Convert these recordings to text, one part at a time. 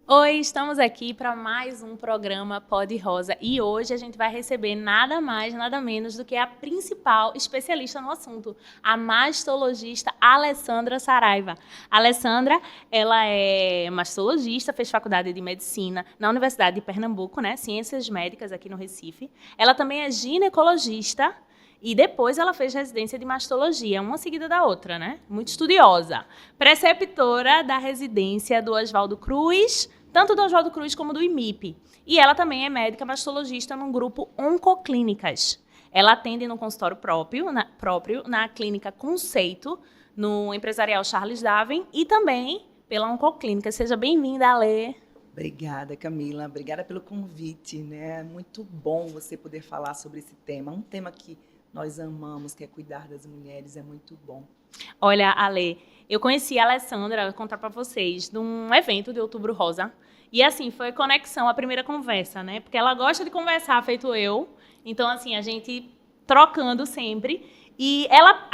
Oi, estamos aqui para mais um programa Pod Rosa e hoje a gente vai receber nada mais, nada menos do que a principal especialista no assunto, a mastologista Alessandra Saraiva. A Alessandra, ela é mastologista, fez faculdade de medicina na Universidade de Pernambuco, né, Ciências Médicas aqui no Recife. Ela também é ginecologista. E depois ela fez residência de mastologia, uma seguida da outra, né? Muito estudiosa. Preceptora da residência do Oswaldo Cruz, tanto do Oswaldo Cruz como do IMIP. E ela também é médica mastologista no grupo Oncoclínicas. Ela atende no consultório próprio na clínica Conceito, no empresarial Charles Darwin e também pela Oncoclínica. Seja bem-vinda, Alê. Obrigada, Camila. Obrigada pelo convite, né? Muito bom você poder falar sobre esse tema. Um tema que nós amamos, que é cuidar das mulheres, é muito bom. Olha, Ale, eu conheci a Alessandra, vou contar para vocês, num evento de Outubro Rosa. E assim, foi conexão, a primeira conversa, né? Porque ela gosta de conversar, feito eu. Então, assim, a gente trocando sempre. E ela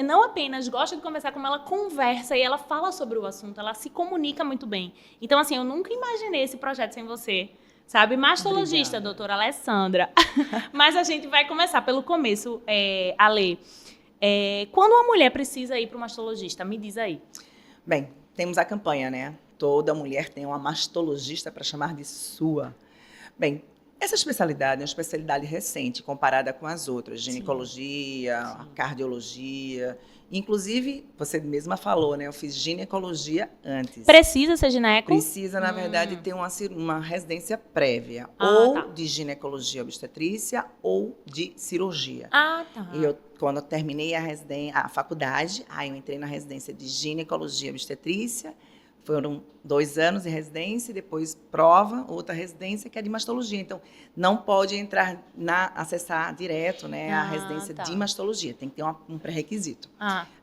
não apenas gosta de conversar, como ela conversa e ela fala sobre o assunto, ela se comunica muito bem. Então, assim, eu nunca imaginei esse projeto sem você. Sabe? Mastologista, Obrigada. doutora Alessandra. Mas a gente vai começar pelo começo, Ale. Quando uma mulher precisa ir para o mastologista, me diz aí. Bem, temos a campanha, né? Toda mulher tem uma mastologista para chamar de sua. Bem, essa especialidade é uma especialidade recente comparada com as outras, ginecologia, Sim. cardiologia. Inclusive, você mesma falou, né? Eu fiz ginecologia antes. Precisa ser gineco? Precisa, na verdade, ter uma residência prévia, Tá. ou de ginecologia obstetrícia ou de cirurgia. Tá. E quando eu terminei a faculdade, aí eu entrei na residência de ginecologia obstetrícia. Foram 2 anos de residência, depois prova, outra residência, que é de mastologia. Então, não pode acessar direto, né, a residência de mastologia. Tem que ter um pré-requisito.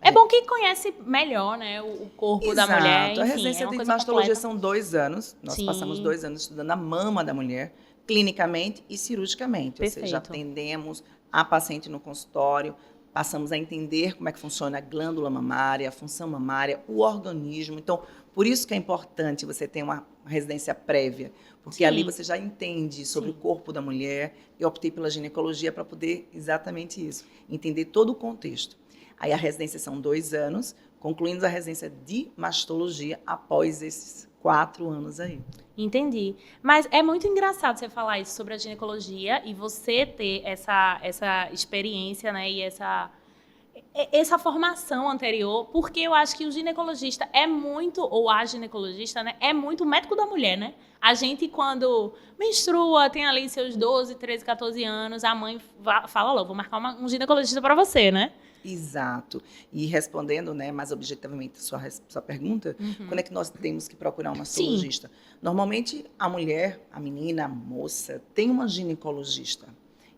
É bom que conhece melhor, né, o corpo da mulher, enfim, A residência de mastologia são 2 anos. Nós passamos 2 anos estudando a mama da mulher, clinicamente e cirurgicamente. Perfeito. Ou seja, atendemos a paciente no consultório, passamos a entender como é que funciona a glândula mamária, a função mamária, o organismo. Então, por isso que é importante você ter uma residência prévia, porque ali você já entende sobre o corpo da mulher. Eu optei pela ginecologia para poder exatamente isso, entender todo o contexto. Aí a residência são 2 anos, concluindo a residência de mastologia após esses 4 anos aí. Entendi. Mas é muito engraçado você falar isso sobre a ginecologia e você ter essa experiência, né, e essa formação anterior, porque eu acho que o ginecologista ou a ginecologista, né, é muito médico da mulher, né? A gente, quando menstrua, tem ali seus 12, 13, 14 anos, a mãe fala, vou marcar um ginecologista para você, né? Exato. E respondendo, né, mais objetivamente a sua pergunta, quando é que nós temos que procurar um mastologista? Normalmente, a mulher, a menina, a moça, tem uma ginecologista.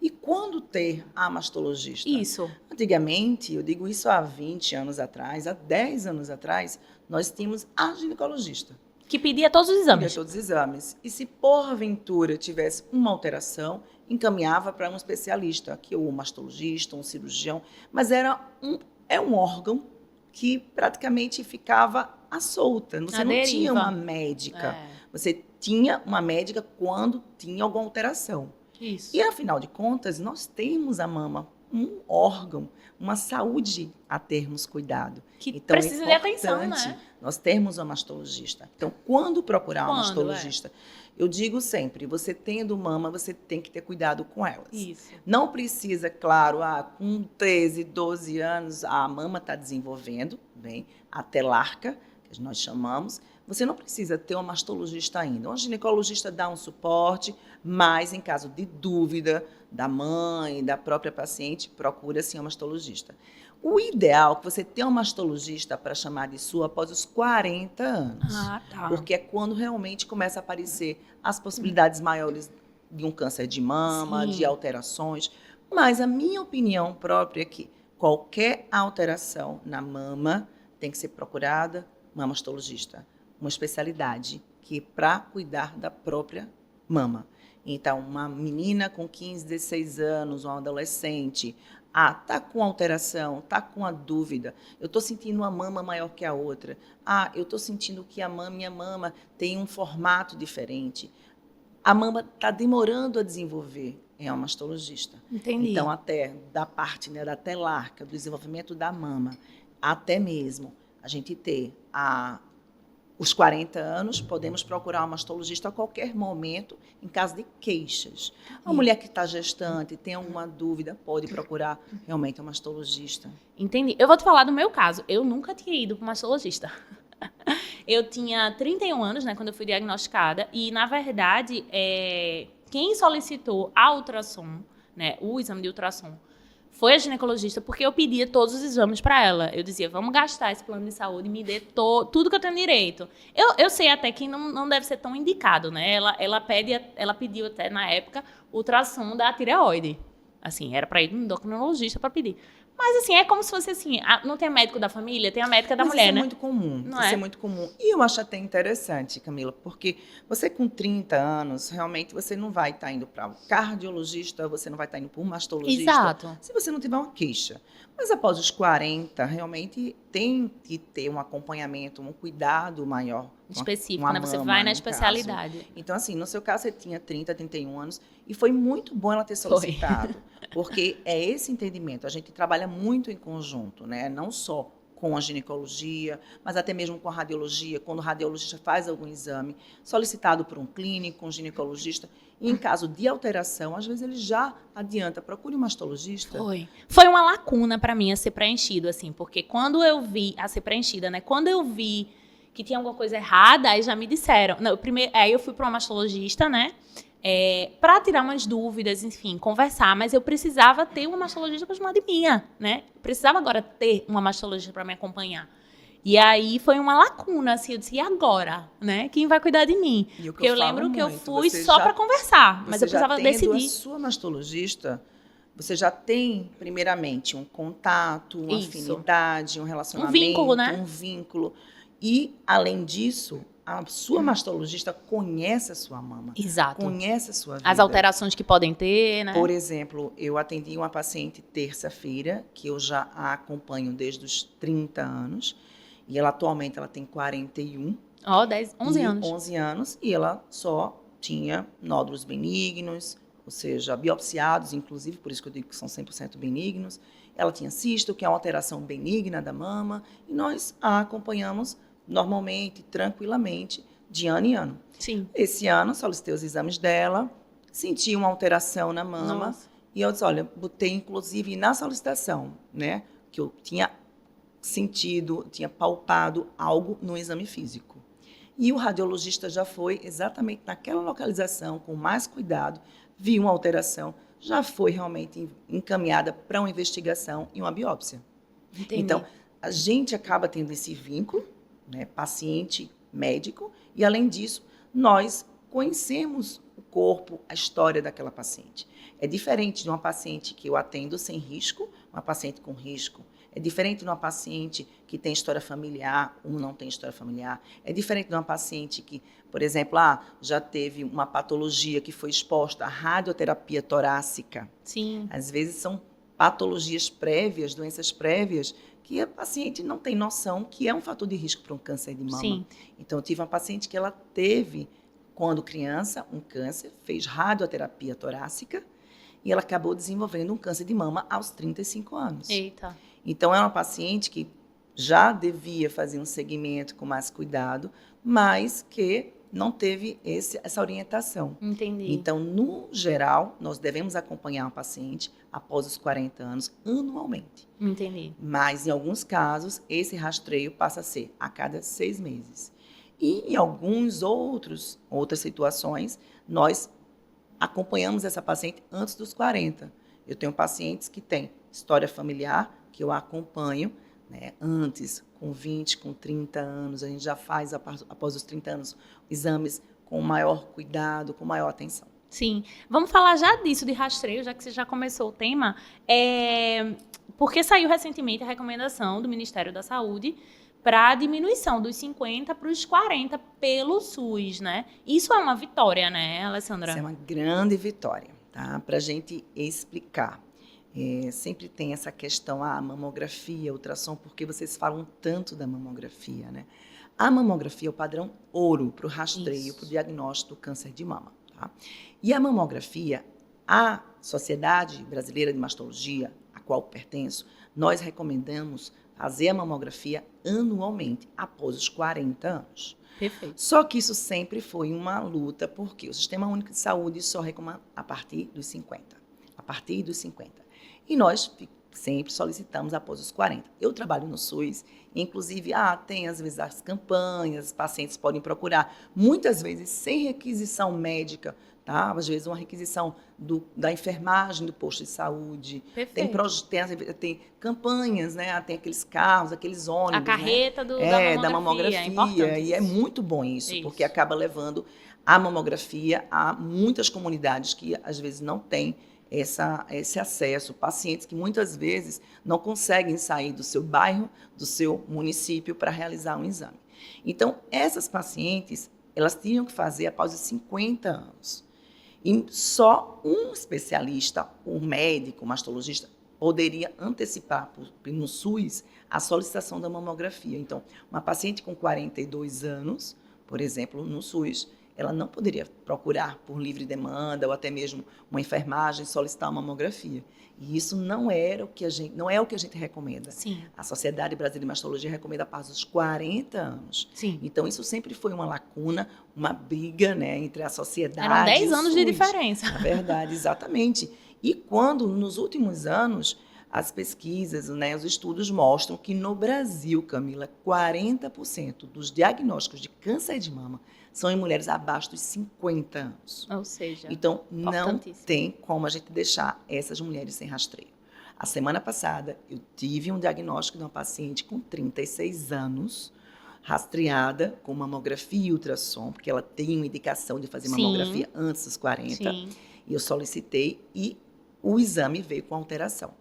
E quando ter a mastologista? Isso. Antigamente, eu digo isso há 20 anos atrás, há 10 anos atrás, nós tínhamos a ginecologista. Que pedia todos os exames. Pedia todos os exames. E se porventura tivesse uma alteração, encaminhava para um especialista, que ou um mastologista, um cirurgião, mas é um órgão que praticamente ficava à solta. Você não tinha uma médica. Você tinha uma médica quando tinha alguma alteração. Isso. E, afinal de contas, nós temos a mama, um órgão, uma saúde a termos cuidado. Que então, precisa de atenção, né? Nós termos uma mastologista. Então, quando procurar um mastologista, eu digo sempre, você tendo mama, você tem que ter cuidado com elas. Isso. Não precisa, claro, com 13, 12 anos, a mama está desenvolvendo, bem, a telarca, que nós chamamos, você não precisa ter um mastologista ainda. Um ginecologista dá um suporte, mas em caso de dúvida da mãe, da própria paciente, procura sim um mastologista. O ideal é que você tenha um mastologista para chamar de sua após os 40 anos. Porque é quando realmente começa a aparecer as possibilidades maiores de um câncer de mama, de alterações. Mas a minha opinião própria é que qualquer alteração na mama tem que ser procurada uma mastologista, uma especialidade que para cuidar da própria mama. Então, uma menina com 15, 16 anos, um adolescente, Ah, tá com alteração, tá com a dúvida. Eu estou sentindo uma mama maior que a outra. Ah, eu estou sentindo que minha mama tem um formato diferente. A mama está demorando a desenvolver. É uma mastologista. Entendi. Então, até da parte, né, da telarca, do desenvolvimento da mama, até mesmo a gente ter os 40 anos, podemos procurar uma mastologista a qualquer momento, em caso de queixas. A mulher que está gestante, tem alguma dúvida, pode procurar realmente um mastologista. Entendi. Eu vou te falar do meu caso. Eu nunca tinha ido para um mastologista. Eu tinha 31 anos, né, quando eu fui diagnosticada, e, na verdade, quem solicitou a ultrassom, né, o exame de ultrassom, foi a ginecologista, porque eu pedia todos os exames para ela. Eu dizia, vamos gastar esse plano de saúde, me dê tudo que eu tenho direito. Eu sei até que não deve ser tão indicado, né? Ela pediu até, na época, ultrassom da tireoide. Assim, era para ir no endocrinologista para pedir. Mas, assim, é como se fosse assim, não tem a médico da família, tem a médica da mulher, isso né? É muito comum, Não isso é? é muito comum. E eu acho até interessante, Camila, porque você com 30 anos, realmente você não vai estar indo para um cardiologista, você não vai estar indo para um mastologista, Exato. se você não tiver uma queixa. Mas após os 40, realmente tem que ter um acompanhamento, um cuidado maior. Específico, né? Você vai na especialidade. Então, assim, no seu caso, você tinha 30, 31 anos, e foi muito bom ela ter solicitado, porque é esse entendimento. A gente trabalha muito em conjunto, né? Não só com a ginecologia, mas até mesmo com a radiologia, quando o radiologista faz algum exame, solicitado por um clínico, um ginecologista, e em caso de alteração, às vezes ele já adianta, procure um mastologista. Foi uma lacuna para mim a ser preenchido, assim, porque quando eu vi, a ser preenchida, né? Quando eu vi que tinha alguma coisa errada, aí já me disseram. Não, aí eu fui para uma mastologista, né? Para tirar umas dúvidas, enfim, conversar, mas eu precisava ter uma mastologista para chamar de minha, né? Eu precisava agora ter uma mastologista para me acompanhar. E aí foi uma lacuna, assim, eu disse, e agora, né? Quem vai cuidar de mim? Porque eu lembro que eu fui só para conversar, mas eu precisava decidir. A sua mastologista, você já tem, primeiramente, um contato, uma afinidade, um relacionamento, um vínculo, né? Um vínculo. E, além disso, a sua mastologista conhece a sua mama. Exato. Conhece a sua vida. As alterações que podem ter, né? Por exemplo, eu atendi uma paciente terça-feira, que eu já a acompanho desde os 30 anos, e ela atualmente tem 41. 11 anos. 11 anos, e ela só tinha nódulos benignos, ou seja, biopsiados, inclusive, por isso que eu digo que são 100% benignos. Ela tinha cisto, que é uma alteração benigna da mama, e nós a acompanhamos normalmente, tranquilamente, de ano em ano. Sim. Esse ano, solicitei os exames dela, senti uma alteração na mama. Nossa. E eu disse, olha, botei inclusive na solicitação, né, que eu tinha sentido, tinha palpado algo no exame físico. E o radiologista já foi exatamente naquela localização, com mais cuidado, viu uma alteração, já foi realmente encaminhada para uma investigação e uma biópsia. Entendi. Então, a gente acaba tendo esse vínculo, né, paciente-médico, e, além disso, nós conhecemos o corpo, a história daquela paciente. É diferente de uma paciente que eu atendo sem risco, uma paciente com risco. É diferente de uma paciente que tem história familiar ou não tem história familiar. É diferente de uma paciente que, por exemplo, já teve uma patologia que foi exposta à radioterapia torácica. Sim. Às vezes são patologias prévias, doenças prévias, que a paciente não tem noção que é um fator de risco para um câncer de mama. Sim. Então, eu tive uma paciente que ela teve, quando criança, um câncer, fez radioterapia torácica e ela acabou desenvolvendo um câncer de mama aos 35 anos. Eita. Então, é uma paciente que já devia fazer um segmento com mais cuidado, mas que não teve essa orientação. Entendi. Então, no geral, nós devemos acompanhar uma paciente após os 40 anos, anualmente. Entendi. Mas, em alguns casos, esse rastreio passa a ser a cada 6 meses. E, em outras situações, nós acompanhamos essa paciente antes dos 40. Eu tenho pacientes que têm história familiar, que eu acompanho, né, antes, com 20, com 30 anos, a gente já faz, após os 30 anos, exames com maior cuidado, com maior atenção. Sim. Vamos falar já disso, de rastreio, já que você já começou o tema. Porque saiu recentemente a recomendação do Ministério da Saúde para a diminuição dos 50 para os 40 pelo SUS, né? Isso é uma vitória, né, Alessandra? Isso é uma grande vitória, tá? Para a gente explicar. Sempre tem essa questão, mamografia, ultrassom, porque vocês falam tanto da mamografia, né? A mamografia é o padrão ouro para o rastreio, para o diagnóstico do câncer de mama. Tá? E a mamografia, a Sociedade Brasileira de Mastologia, a qual pertenço, nós recomendamos fazer a mamografia anualmente, após os 40 anos. Perfeito. Só que isso sempre foi uma luta, porque o Sistema Único de Saúde só recomenda a partir dos 50. A partir dos 50. E nós sempre solicitamos após os 40. Eu trabalho no SUS, inclusive, tem às vezes as campanhas, os pacientes podem procurar, muitas vezes sem requisição médica, tá? Às vezes uma requisição da enfermagem do posto de saúde. Tem campanhas, né? Tem aqueles carros, aqueles ônibus. A carreta, né? da mamografia. É importante. E é muito bom isso, porque acaba levando a mamografia a muitas comunidades que às vezes não têm esse acesso, pacientes que muitas vezes não conseguem sair do seu bairro, do seu município para realizar um exame. Então, essas pacientes, elas tinham que fazer após os 50 anos. E só um especialista, um médico, um mastologista, poderia antecipar no SUS a solicitação da mamografia. Então, uma paciente com 42 anos, por exemplo, no SUS, ela não poderia procurar por livre demanda ou até mesmo uma enfermagem solicitar uma mamografia. E isso não é o que a gente recomenda. Sim. A Sociedade Brasileira de Mastologia recomenda após os 40 anos. Sim. Então, isso sempre foi uma lacuna, uma briga, né, entre a sociedade Eram 10 e o anos SUS. de diferença. Na verdade, exatamente. E quando, nos últimos anos, as pesquisas, né, os estudos mostram que no Brasil, Camila, 40% dos diagnósticos de câncer de mama são em mulheres abaixo dos 50 anos. Ou seja, então, não tem como a gente deixar essas mulheres sem rastreio. A semana passada, eu tive um diagnóstico de uma paciente com 36 anos, rastreada com mamografia e ultrassom, porque ela tem uma indicação de fazer mamografia antes dos 40. Sim. E eu solicitei e o exame veio com alteração.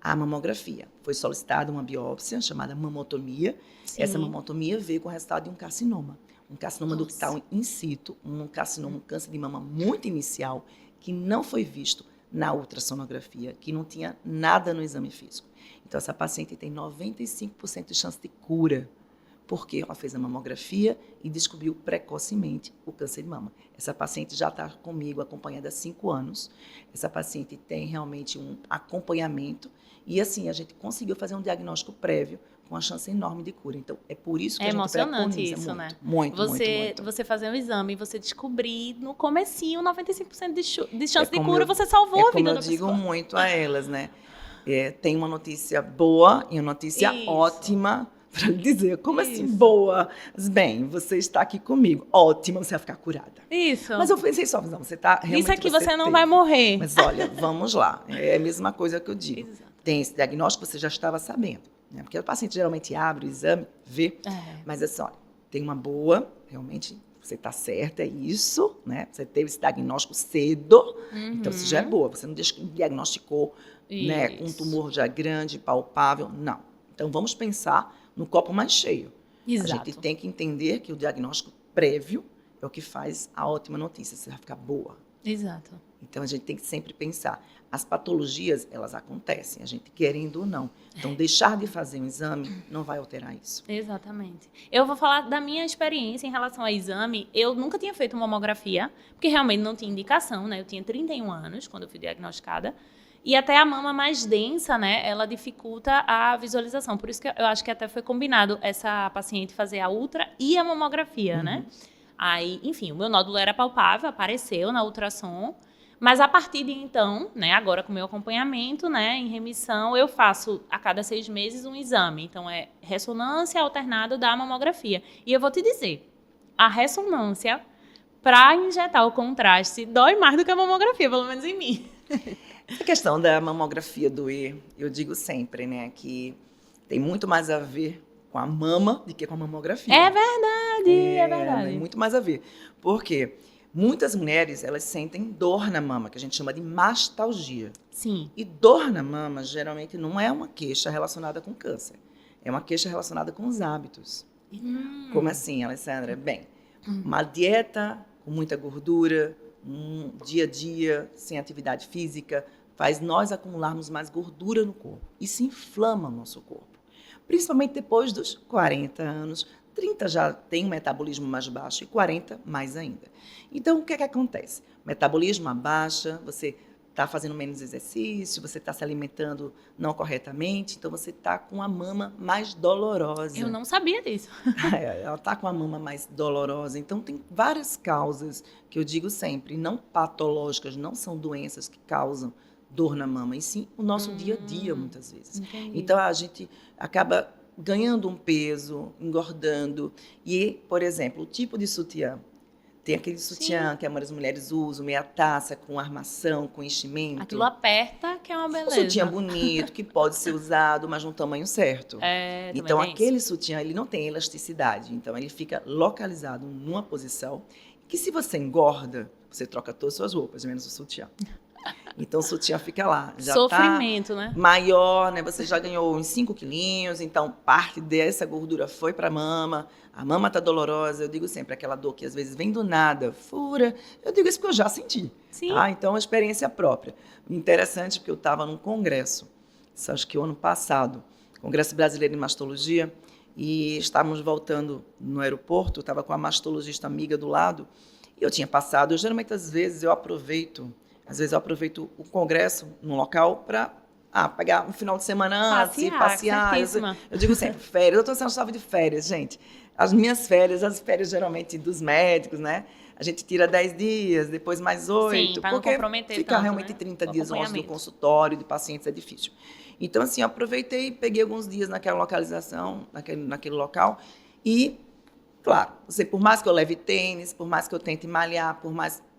A mamografia. Foi solicitada uma biópsia chamada mamotomia. Sim. Essa mamotomia veio com o resultado de um carcinoma. Um carcinoma ductal in situ, um carcinoma, um câncer de mama muito inicial, que não foi visto na ultrassonografia, que não tinha nada no exame físico. Então, essa paciente tem 95% de chance de cura, porque ela fez a mamografia e descobriu precocemente o câncer de mama. Essa paciente já está comigo acompanhada há 5 anos. Essa paciente tem realmente um acompanhamento e, assim, a gente conseguiu fazer um diagnóstico prévio com uma chance enorme de cura. Então, é por isso que a gente emocionante isso, muito, né? Muito. Você fazer um exame e você descobrir no comecinho 95% de chance de cura, você salvou a vida da pessoa. Eu digo muito a elas, né? Tem uma notícia boa e uma notícia ótima para lhe dizer. Como assim boa? Bem, você está aqui comigo. Ótima, você vai ficar curada. Isso. Mas eu pensei só, não, você está realmente... Isso aqui você não vai morrer. Mas olha, vamos lá. É a mesma coisa que eu digo. Exato. Tem esse diagnóstico, você já estava sabendo. Né? Porque o paciente geralmente abre o exame, vê. Mas assim, olha, tem uma boa, realmente, você está certa, é isso, né? Você teve esse diagnóstico cedo, então isso já é boa. Você não diagnosticou, né, com um tumor já grande, palpável, não. Então vamos pensar no copo mais cheio. Exato. A gente tem que entender que o diagnóstico prévio é o que faz a ótima notícia, você vai ficar boa. Exato. Então a gente tem que sempre pensar. As patologias, elas acontecem, a gente querendo ou não. Então, deixar de fazer um exame não vai alterar isso. Exatamente. Eu vou falar da minha experiência em relação ao exame. Eu nunca tinha feito mamografia, porque realmente não tinha indicação, né? Eu tinha 31 anos quando eu fui diagnosticada. E até a mama mais densa, né? Ela dificulta a visualização. Por isso que eu acho que até foi combinado essa paciente fazer a ultra e a mamografia, né? Aí, enfim, o meu nódulo era palpável, apareceu na ultrassom. Mas a partir de então, né, agora com o meu acompanhamento, né, em remissão, eu faço a cada 6 meses um exame. Então, é ressonância alternada da mamografia. E eu vou te dizer, a ressonância, para injetar o contraste, dói mais do que a mamografia, pelo menos em mim. Essa questão da mamografia doer, eu digo sempre, né, que tem muito mais a ver com a mama do que com a mamografia. É verdade, é verdade. Tem muito mais a ver. Por quê? Muitas mulheres, elas sentem dor na mama, que a gente chama de mastalgia. Sim. E dor na mama, geralmente, não é uma queixa relacionada com câncer. É uma queixa relacionada com os hábitos. Como assim, Alessandra? Bem, uma dieta com muita gordura, um dia a dia sem atividade física, faz nós acumularmos mais gordura no corpo. Isso inflama o nosso corpo. Principalmente depois dos 40 anos. 30 já tem um metabolismo mais baixo e 40 mais ainda. Então, o que é que acontece? O metabolismo abaixa, você está fazendo menos exercício, você está se alimentando não corretamente, então você está com a mama mais dolorosa. Eu não sabia disso. Ela está com a mama mais dolorosa. Então, tem várias causas que eu digo sempre, não patológicas, não são doenças que causam dor na mama, e sim o nosso dia a dia, muitas vezes. Entendi. Então, a gente acaba ganhando um peso, engordando. E, por exemplo, o tipo de sutiã. Tem aquele sutiã que as mulheres usam, meia taça, com armação, com enchimento. Aquilo aperta, que é uma Um beleza. sutiã bonito, que pode ser usado, mas no tamanho certo. Então, também tem aquele isso. sutiã, ele não tem elasticidade. Então, ele fica localizado numa posição que, se você engorda, você troca todas as suas roupas, menos o sutiã. Então, o sutiã fica lá. Já Sofrimento, tá né? maior, né? Você já ganhou uns 5 quilinhos, então parte dessa gordura foi para a mama está dolorosa. Eu digo sempre, aquela dor que às vezes vem do nada, fura. Eu digo isso porque eu já senti. Sim. Tá? Então, é uma experiência própria. Interessante, porque eu estava num congresso, isso acho que o ano passado, Congresso Brasileiro de Mastologia, e estávamos voltando no aeroporto, estava com a mastologista amiga do lado, e eu tinha passado, geralmente às vezes eu aproveito o congresso num local para pegar um final de semana antes e passear. Eu digo sempre, férias. Eu estou sendo chave de férias, gente. As minhas férias, as férias geralmente dos médicos, né? A gente tira 10 dias, depois mais 8. Sim, para não comprometer ficar tanto, realmente né? 30 dias longe do consultório de pacientes é difícil. Então, assim, eu aproveitei e peguei alguns dias naquela localização, naquele local. E, claro, por mais que eu leve tênis, por mais que eu tente malhar,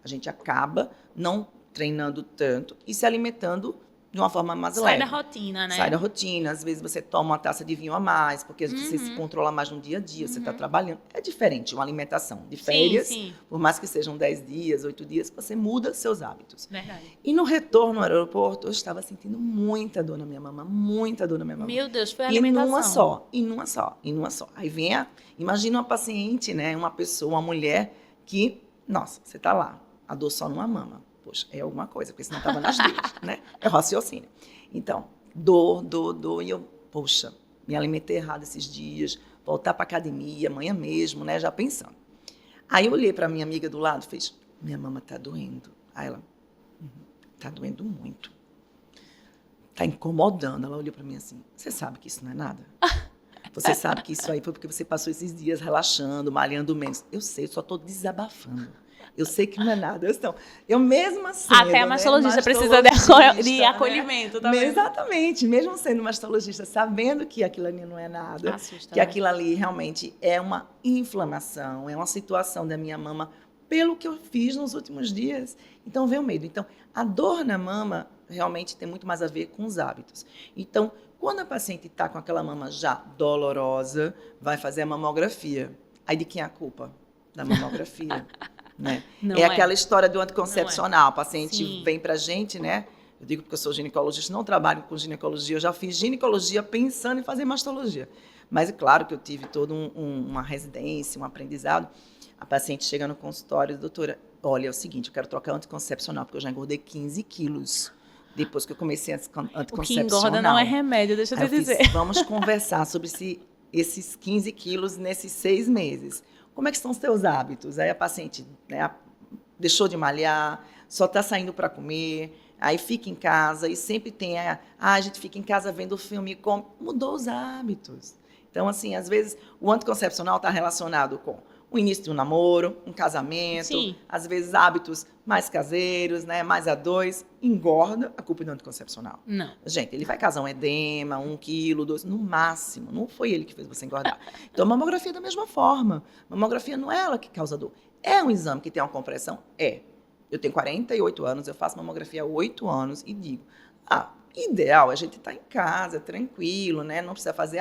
a gente acaba não treinando tanto e se alimentando de uma forma mais leve. Sai da rotina, né? Sai da rotina. Às vezes você toma uma taça de vinho a mais, porque você se controla mais no dia a dia, você está trabalhando. É diferente uma alimentação de férias, sim. Por mais que sejam 10 dias, 8 dias, você muda seus hábitos. Verdade. E no retorno ao aeroporto, eu estava sentindo muita dor na minha mama, muita dor na minha mama. Meu Deus, foi a alimentação. E numa só. Aí imagina uma paciente, né, uma pessoa, uma mulher que, nossa, você está lá, a dor só numa mama. Poxa, é alguma coisa, porque senão estava nas duas, né? É raciocínio. Então, dor, e eu, poxa, me alimentei errado esses dias, voltar para academia, amanhã mesmo, né? Já pensando. Aí eu olhei para minha amiga do lado e fez, minha mama está doendo. Aí ela, está doendo muito. Está incomodando. Ela olhou para mim assim, você sabe que isso não é nada? Você sabe que isso aí foi porque você passou esses dias relaxando, malhando menos. Eu sei, eu só estou desabafando. Eu sei que não é nada. Eu mesma sendo... Até a mastologista precisa de acolhimento também. Exatamente. Mesmo sendo mastologista, sabendo que aquilo ali não é nada, Assusta, que aquilo ali realmente é uma inflamação, é uma situação da minha mama, pelo que eu fiz nos últimos dias. Então, veio o medo. Então, a dor na mama realmente tem muito mais a ver com os hábitos. Então, quando a paciente está com aquela mama já dolorosa, vai fazer a mamografia. Aí de quem é a culpa? Da mamografia. Né? É aquela história do anticoncepcional. A paciente vem para a gente, né? Eu digo porque eu sou ginecologista, não trabalho com ginecologia. Eu já fiz ginecologia pensando em fazer mastologia. Mas é claro que eu tive toda uma residência, um aprendizado. A paciente chega no consultório, doutora, olha, é o seguinte, eu quero trocar anticoncepcional, porque eu já engordei 15 quilos. Depois que eu comecei anticoncepcional. O que engorda não é remédio, deixa eu te dizer. Vamos conversar sobre esses 15 quilos nesses 6 meses. Como é que são os teus hábitos? Aí a paciente, né, deixou de malhar, só está saindo para comer, aí fica em casa e sempre tem a gente fica em casa vendo filme, mudou os hábitos. Então, assim, às vezes o anticoncepcional está relacionado com o início de um namoro, um casamento, às vezes hábitos mais caseiros, né, mais a dois, engorda, a culpa é do anticoncepcional. Não. Gente, ele vai causar um edema, 1 quilo, 2, no máximo. Não foi ele que fez você engordar. Então, a mamografia é da mesma forma. A mamografia não é ela que causa dor. É um exame que tem uma compressão? É. Eu tenho 48 anos, eu faço mamografia há 8 anos e digo, ideal é a gente estar em casa, tranquilo, né? Não precisa fazer,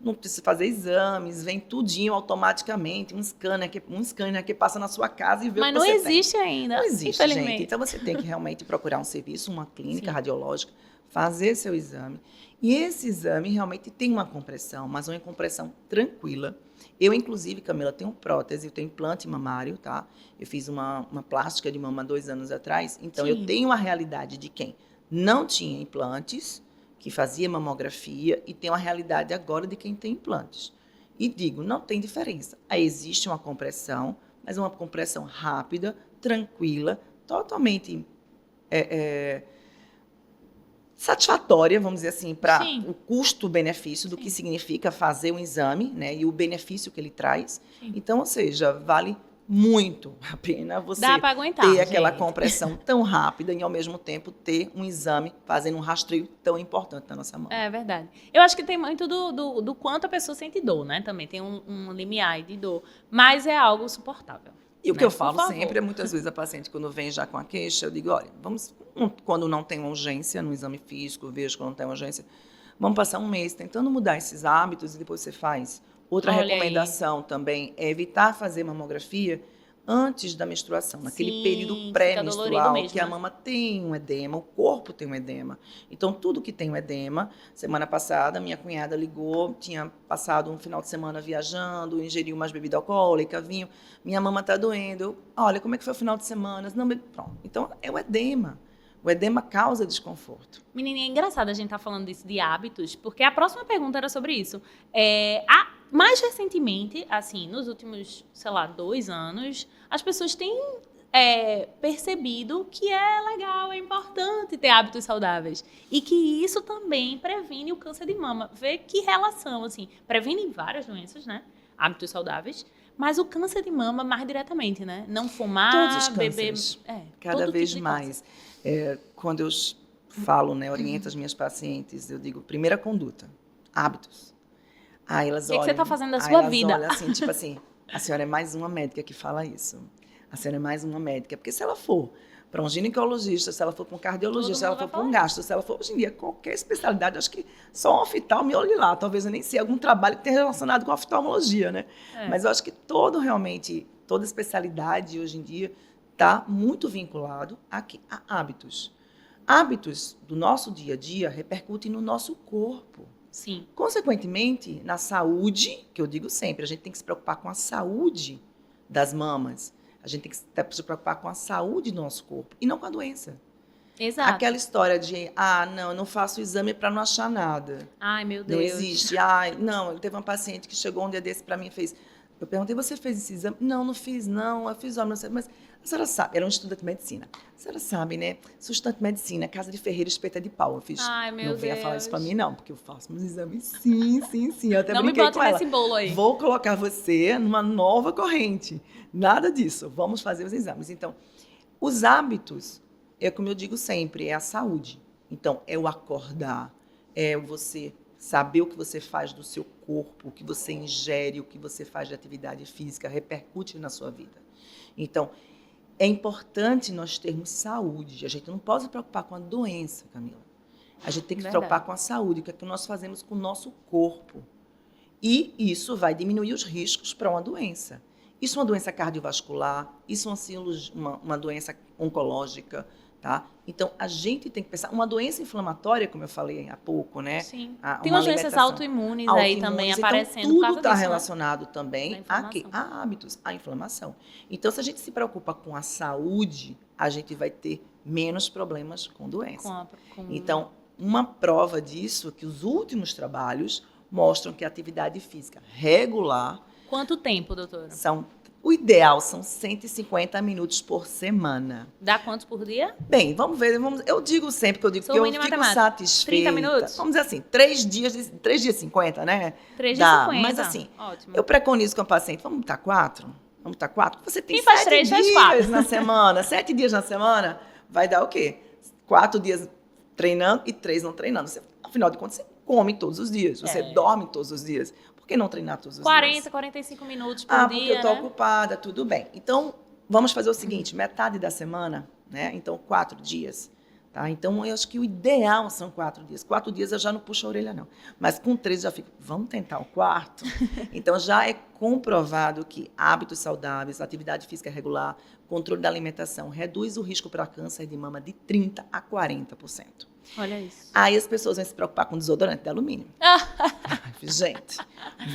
não precisa fazer exames, vem tudinho automaticamente, um scanner que passa na sua casa e vê o que você tem. Mas não existe ainda, não existe, infelizmente. Gente. Então, você tem que realmente procurar um serviço, uma clínica radiológica, fazer seu exame. E esse exame realmente tem uma compressão, mas uma compressão tranquila. Eu, inclusive, Camila, tenho prótese, eu tenho implante mamário, tá? Eu fiz uma plástica de mama 2 anos atrás, então eu tenho a realidade de quem não tinha implantes, que fazia mamografia, e tem uma realidade agora de quem tem implantes. E digo, não tem diferença. Aí existe uma compressão, mas uma compressão rápida, tranquila, totalmente satisfatória, vamos dizer assim, para o custo-benefício do que significa fazer um exame, né, e o benefício que ele traz. Sim. Então, ou seja, vale muito a pena você ter aquela compressão tão rápida e, ao mesmo tempo, ter um exame fazendo um rastreio tão importante na nossa mão. É verdade. Eu acho que tem muito do quanto a pessoa sente dor, né? Também tem um limiar de dor, mas é algo suportável. E o que eu falo sempre é, muitas vezes, a paciente, quando vem já com a queixa, eu digo, olha, quando não tem urgência no exame físico, eu vejo que não tem urgência, vamos passar um mês tentando mudar esses hábitos e depois você faz. Outra recomendação também é evitar fazer mamografia antes da menstruação, naquele período pré-menstrual, que a mama tem um edema, o corpo tem um edema. Então, tudo que tem um edema, semana passada, minha cunhada ligou, tinha passado um final de semana viajando, ingeriu mais bebida alcoólica, vinho, minha mama está doendo. Olha, como é que foi o final de semana? Não, pronto. Então, é o edema. O edema causa desconforto. Menininha, é engraçado a gente estar falando disso de hábitos, porque a próxima pergunta era sobre isso. Mais recentemente, assim, nos últimos, 2 anos, as pessoas têm percebido que é legal, é importante ter hábitos saudáveis. E que isso também previne o câncer de mama. Vê que relação, assim, previne várias doenças, né? Hábitos saudáveis. Mas o câncer de mama mais diretamente, né? Não fumar, todos os cânceres, beber... cada vez tipo mais. Quando eu falo, né, oriento as minhas pacientes, eu digo, primeira conduta, hábitos. Aí elas olham... O que você está fazendo da sua vida? Olham assim, tipo assim, a senhora é mais uma médica que fala isso. A senhora é mais uma médica. Porque se ela for para um ginecologista, se ela for para um cardiologista, se ela for para um gastro, se ela for, hoje em dia, qualquer especialidade, acho que só um oftalmo, olhe lá. Talvez eu nem sei algum trabalho que tenha relacionado com a oftalmologia, né? Mas eu acho que toda especialidade, hoje em dia, está muito vinculado a hábitos. Hábitos do nosso dia a dia repercutem no nosso corpo. Sim. Consequentemente, na saúde, que eu digo sempre, a gente tem que se preocupar com a saúde das mamas. A gente tem que se preocupar com a saúde do nosso corpo e não com a doença. Exato. Aquela história de, não, eu não faço exame para não achar nada. Ai, meu Deus. Não existe. Não, teve uma paciente que chegou um dia desse para mim e fez... Eu perguntei, você fez esse exame? Não fiz, não. Eu fiz exame, não sei. Mas a senhora sabe, era um estudante de medicina. A senhora sabe, né? Sou estudante de medicina, casa de ferreiro, espeta de pau. Eu fiz, não venha falar isso para mim, não, porque eu faço meus exames. Sim. Eu até não brinquei me bota com ela. nesse bolo aí. Vou colocar você numa nova corrente. Nada disso. Vamos fazer os exames. Então, os hábitos, como eu digo sempre, é a saúde. Então, é o acordar, é você saber o que você faz do seu corpo, o que você ingere, o que você faz de atividade física, repercute na sua vida. Então, é importante nós termos saúde. A gente não pode se preocupar com a doença, Camila. A gente tem que se preocupar com a saúde, o que é que nós fazemos com o nosso corpo. E isso vai diminuir os riscos para uma doença. Isso é uma doença cardiovascular, isso é uma doença oncológica, tá? Então, a gente tem que pensar... Uma doença inflamatória, como eu falei há pouco, né? Sim. Tem umas doenças autoimunes aí também aparecendo. Então, tudo está relacionado também a hábitos, à inflamação. Então, se a gente se preocupa com a saúde, a gente vai ter menos problemas com doença. Então, uma prova disso é que os últimos trabalhos mostram que a atividade física regular... Quanto tempo, doutora? O ideal são 150 minutos por semana. Dá quantos por dia? Bem, vamos ver. Eu digo sempre que eu fico satisfeita. 30 minutos? Vamos dizer assim, 3 dias 50, né? 3 dias 50. Mas assim, ótimo. Eu preconizo com a paciente, vamos botar 4? Vamos botar 4? Você tem 7 dias na semana. 7 dias na semana, vai dar o quê? 4 dias treinando e 3 não treinando. Afinal de contas, você come todos os dias, você dorme todos os dias. Por que não treinar todos os dias? 40, 45 minutos por dia, porque eu estou ocupada, tudo bem. Então, vamos fazer o seguinte, metade da semana, né? Então, 4 dias, tá? Então, eu acho que o ideal são 4 dias. 4 dias eu já não puxo a orelha, não. Mas com 3 eu já fico, vamos tentar o quarto? Então, já é comprovado que hábitos saudáveis, atividade física regular, controle da alimentação, reduz o risco para câncer de mama de 30% a 40%. Olha isso. Aí as pessoas vão se preocupar com desodorante de alumínio. Gente,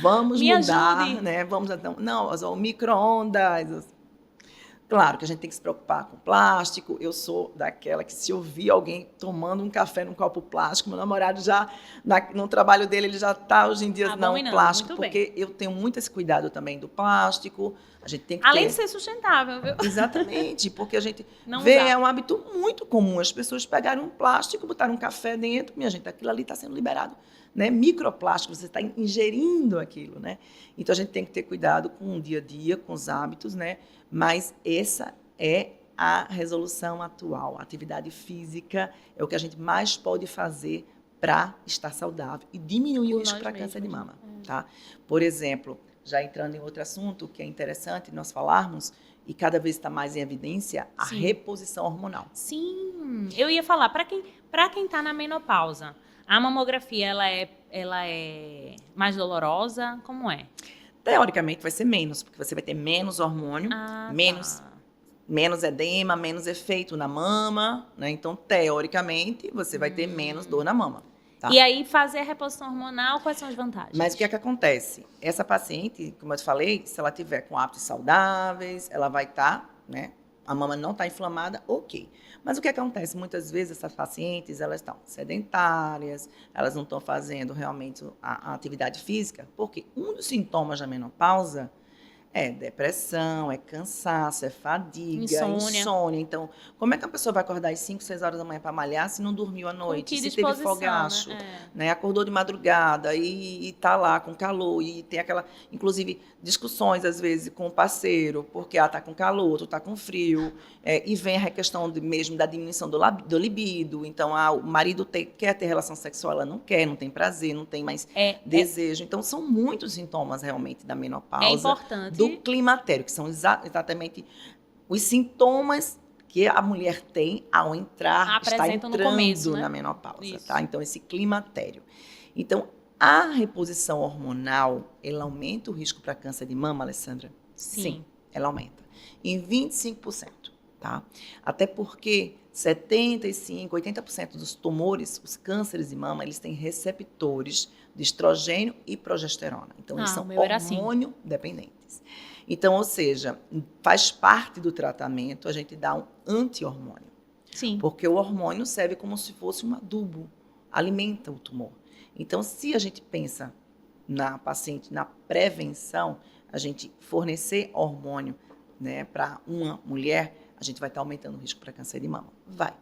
vamos mudar, né? Vamos então, não, o micro-ondas. Claro que a gente tem que se preocupar com plástico. Eu sou daquela que, se eu vi alguém tomando um café num copo plástico, meu namorado já, no trabalho dele, ele já está hoje em dia, não, Abominando, plástico, muito bem. porque eu tenho muito esse cuidado também do plástico. A gente tem que Além ter... de ser sustentável, viu? Exatamente, porque a gente Não vê, usar. é um hábito muito comum. As pessoas pegarem um plástico, botaram um café dentro, minha gente, aquilo ali está sendo liberado, né? Microplástico, você está ingerindo aquilo, né? Então a gente tem que ter cuidado com o dia a dia, com os hábitos, né? Mas essa é a resolução atual. A atividade física é o que a gente mais pode fazer para estar saudável e diminuir o Por risco nós para câncer de mesmos. mama, tá? Por exemplo, já entrando em outro assunto que é interessante nós falarmos, e cada vez está mais em evidência, a Sim. reposição hormonal. Sim, eu ia falar, para quem está na menopausa, a mamografia ela é mais dolorosa? Como é? Teoricamente vai ser menos, porque você vai ter menos hormônio, menos Tá. menos edema, menos efeito na mama, né? Então, teoricamente, você vai ter menos dor na mama. Tá? E aí, fazer a reposição hormonal, quais são as vantagens? Mas o que é que acontece? Essa paciente, como eu te falei, se ela tiver com hábitos saudáveis, ela vai estar, né? A mama não está inflamada, ok. Mas o que acontece? Muitas vezes essas pacientes, elas estão sedentárias, elas não estão fazendo realmente a atividade física, porque um dos sintomas da menopausa é depressão, é cansaço, é fadiga, insônia. Então, como é que a pessoa vai acordar às 5, 6 horas da manhã para malhar se não dormiu à noite? que Se teve disposição, fogacho, né? né? Acordou de madrugada e tá lá com calor e tem aquela, inclusive, discussões às vezes com o parceiro, porque tá com calor, outro tá com frio, e vem a questão mesmo da diminuição do libido. Então, o marido quer ter relação sexual, ela não quer, não tem prazer, não tem mais desejo. Então, são muitos sintomas realmente da menopausa. É importante. Do climatério, que são exatamente os sintomas que a mulher tem ao entrar, está entrando no começo, né? Na menopausa, tá? Então, esse climatério. Então, a reposição hormonal, ela aumenta o risco para câncer de mama, Alessandra? Sim, ela aumenta. Em 25%, tá? Até porque 75%, 80% dos tumores, os cânceres de mama, eles têm receptores de estrogênio e progesterona. Então, eles são hormônio dependentes. Então, ou seja, faz parte do tratamento a gente dar um anti-hormônio. Sim. Porque o hormônio serve como se fosse um adubo, alimenta o tumor. Então, se a gente pensa na paciente, na prevenção, a gente fornecer hormônio, né, para uma mulher, a gente vai estar aumentando o risco para câncer de mama. Vai.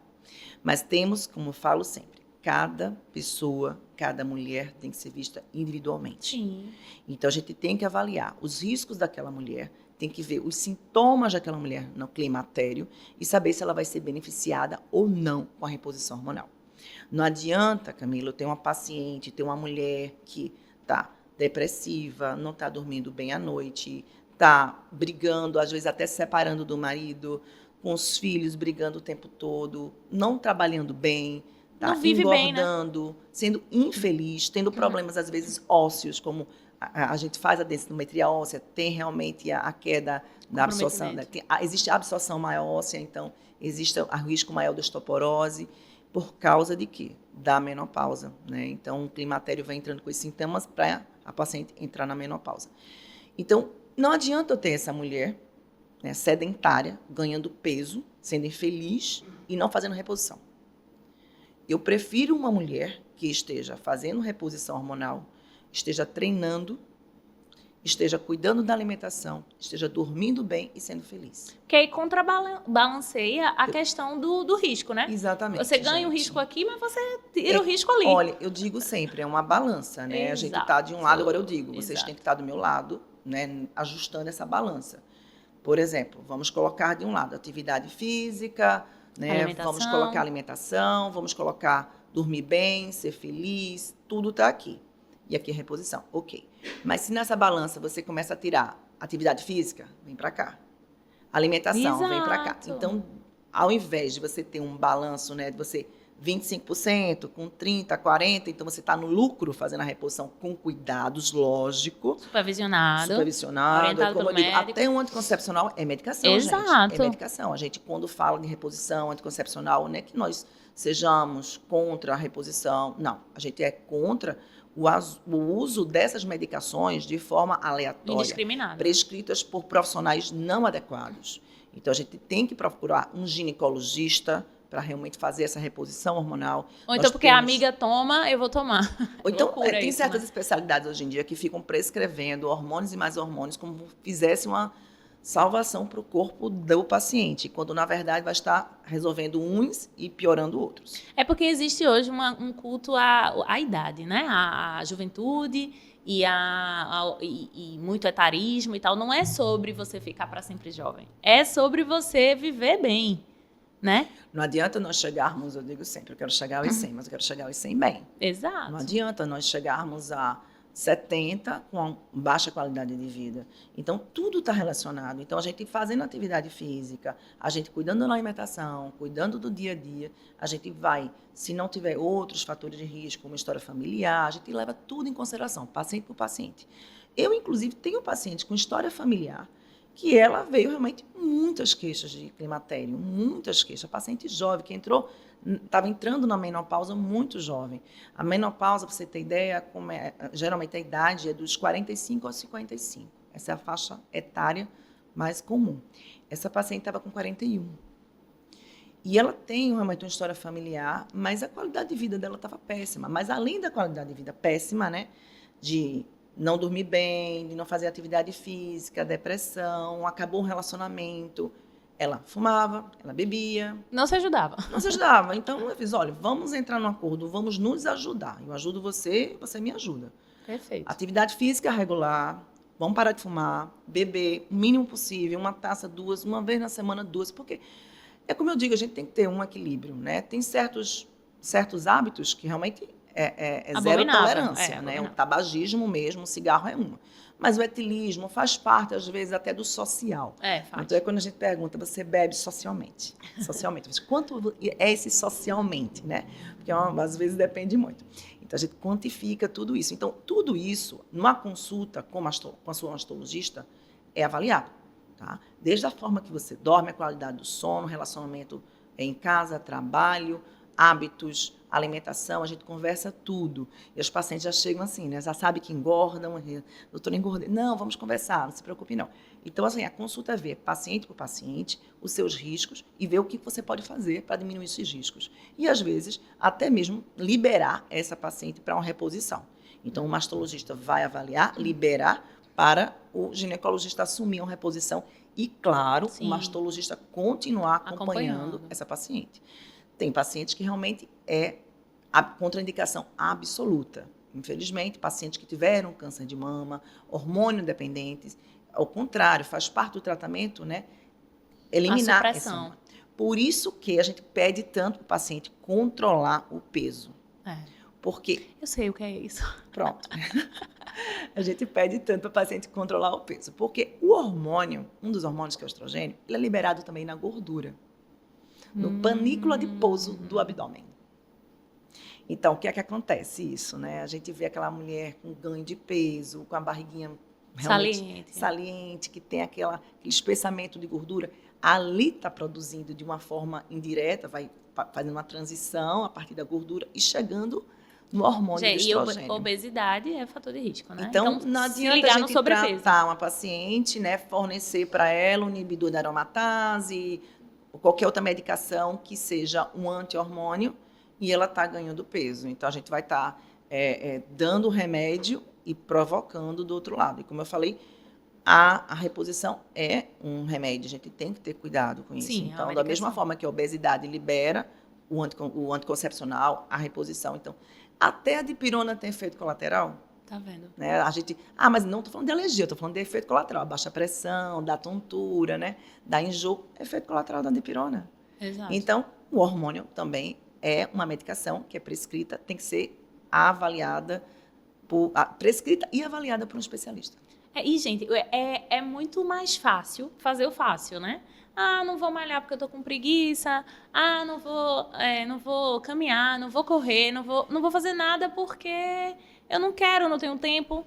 Mas temos, como eu falo sempre, cada pessoa, cada mulher tem que ser vista individualmente. Sim. Então, a gente tem que avaliar os riscos daquela mulher, tem que ver os sintomas daquela mulher no climatério e saber se ela vai ser beneficiada ou não com a reposição hormonal. Não adianta, Camila, eu ter uma paciente, ter uma mulher que está depressiva, não está dormindo bem à noite, está brigando, às vezes até se separando do marido, com os filhos brigando o tempo todo, não trabalhando bem, tá não vive engordando, bem, né? Sendo infeliz, tendo problemas, às vezes, ósseos, como a gente faz a densitometria óssea, tem realmente a queda da absorção. Né? Existe a absorção maior óssea, então existe o risco maior de osteoporose, por causa de quê? Da menopausa. Né? Então, o climatério vai entrando com esses sintomas para a paciente entrar na menopausa. Então, não adianta eu ter essa mulher, né, sedentária, ganhando peso, sendo infeliz e não fazendo reposição. Eu prefiro uma mulher que esteja fazendo reposição hormonal, esteja treinando, esteja cuidando da alimentação, esteja dormindo bem e sendo feliz. Que aí contrabalanceia a questão do risco, né? Exatamente. Você ganha o risco aqui, mas você tira o risco ali. Olha, eu digo sempre, é uma balança, né? A gente está de um lado, agora eu digo, vocês têm que estar do meu lado, né? Ajustando essa balança. Por exemplo, vamos colocar de um lado atividade física, né? Vamos colocar alimentação, vamos colocar dormir bem, ser feliz, tudo está aqui. E aqui é reposição, ok. Mas se nessa balança você começa a tirar atividade física, vem para cá. Alimentação, vem para cá. Então, ao invés de você ter um balanço, né, de você 25%, com 30%, 40%, então você está no lucro fazendo a reposição com cuidados, lógico. Supervisionado. Orientado como eu digo, médico. Até um anticoncepcional é medicação, Exato. Gente. É medicação. A gente, quando fala de reposição anticoncepcional, não é que nós sejamos contra a reposição. Não, a gente é contra o uso dessas medicações de forma aleatória. Indiscriminada. Prescritas por profissionais não adequados. Então, a gente tem que procurar um ginecologista para realmente fazer essa reposição hormonal. Ou então, porque a amiga toma, eu vou tomar. Ou então, Loucura tem isso, certas né? especialidades hoje em dia que ficam prescrevendo hormônios e mais hormônios como se fizesse uma salvação para o corpo do paciente, quando, na verdade, vai estar resolvendo uns e piorando outros. É porque existe hoje um culto à idade, né? À juventude e muito etarismo e tal. Não é sobre você ficar para sempre jovem. É sobre você viver bem, né? Não adianta nós chegarmos, eu digo sempre, eu quero chegar aos 100, mas eu quero chegar aos 100 bem. Exato. Não adianta nós chegarmos a 70 com baixa qualidade de vida. Então, tudo está relacionado. Então, a gente fazendo atividade física, a gente cuidando da alimentação, cuidando do dia a dia, a gente vai, se não tiver outros fatores de risco, como história familiar, a gente leva tudo em consideração, paciente por paciente. Eu, inclusive, tenho paciente com história familiar que ela veio realmente muitas queixas de climatério, muitas queixas. Paciente jovem que estava entrando na menopausa muito jovem. A menopausa, para você ter ideia, geralmente a idade é dos 45 aos 55. Essa é a faixa etária mais comum. Essa paciente estava com 41. E ela tem realmente uma história familiar, mas a qualidade de vida dela estava péssima. Mas além da qualidade de vida péssima, né, de não dormir bem, de não fazer atividade física, depressão, acabou um relacionamento. Ela fumava, ela bebia. Não se ajudava. Não se ajudava. Então, eu fiz, olha, vamos entrar num acordo, vamos nos ajudar. Eu ajudo você, você me ajuda. Perfeito. Atividade física regular, vamos parar de fumar, beber o mínimo possível, uma taça, duas, uma vez na semana, duas. Porque, é como eu digo, a gente tem que ter um equilíbrio, né? Tem certos hábitos que realmente é zero tolerância, né? O tabagismo mesmo, o cigarro é uma. Mas o etilismo faz parte, às vezes, até do social. Faz. Então, é quando a gente pergunta, você bebe socialmente? Socialmente. Mas quanto é esse socialmente, né? Porque, às vezes, depende muito. Então, a gente quantifica tudo isso. Então, tudo isso, numa consulta com a sua mastologista, é avaliado. Tá? Desde a forma que você dorme, a qualidade do sono, relacionamento em casa, trabalho, hábitos, alimentação, a gente conversa tudo. E os pacientes já chegam assim, né? Já sabem que engordam, doutora, engordei. Não, vamos conversar, não se preocupe não. Então, assim, a consulta é ver paciente por paciente, os seus riscos e ver o que você pode fazer para diminuir esses riscos. E, às vezes, até mesmo liberar essa paciente para uma reposição. Então, o mastologista vai avaliar, liberar para o ginecologista assumir uma reposição e, claro, o mastologista continuar acompanhando essa paciente. Tem pacientes que realmente é a contraindicação absoluta. Infelizmente, pacientes que tiveram câncer de mama, hormônio dependentes, ao contrário, faz parte do tratamento, né? Eliminar essa. Por isso que a gente pede tanto para o paciente controlar o peso. Porque... Eu sei o que é isso. Pronto. A gente pede tanto para o paciente controlar o peso. Porque o hormônio, um dos hormônios que é o estrogênio, ele é liberado também na gordura. No panículo adiposo do abdômen. Então, o que é que acontece isso, né? A gente vê aquela mulher com ganho de peso, com a barriguinha realmente saliente, que tem aquele espessamento de gordura. Ali está produzindo de uma forma indireta, vai fazendo uma transição a partir da gordura e chegando no hormônio do estrogênio. E obesidade é fator de risco, né? Então não adianta a gente tratar uma paciente, né, fornecer para ela um inibidor da aromatase, qualquer outra medicação que seja um anti-hormônio, e ela está ganhando peso. Então, a gente vai estar dando o remédio e provocando do outro lado. E, como eu falei, a reposição é um remédio. A gente tem que ter cuidado com isso. Sim, então, da mesma forma que a obesidade libera o anticoncepcional, a reposição. Então, até a dipirona tem efeito colateral. Tá vendo? Né? A gente, mas não estou falando de alergia, estou falando de efeito colateral. Baixa pressão, dá tontura, né? Dá enjoo, efeito colateral da dipirona. Exato. Então, o hormônio também é uma medicação que é prescrita, tem que ser avaliada, prescrita e avaliada por um especialista. E, gente, é muito mais fácil fazer o fácil, né? Não vou malhar porque eu tô com preguiça. Não vou caminhar, não vou correr, não vou fazer nada porque eu não quero, não tenho tempo.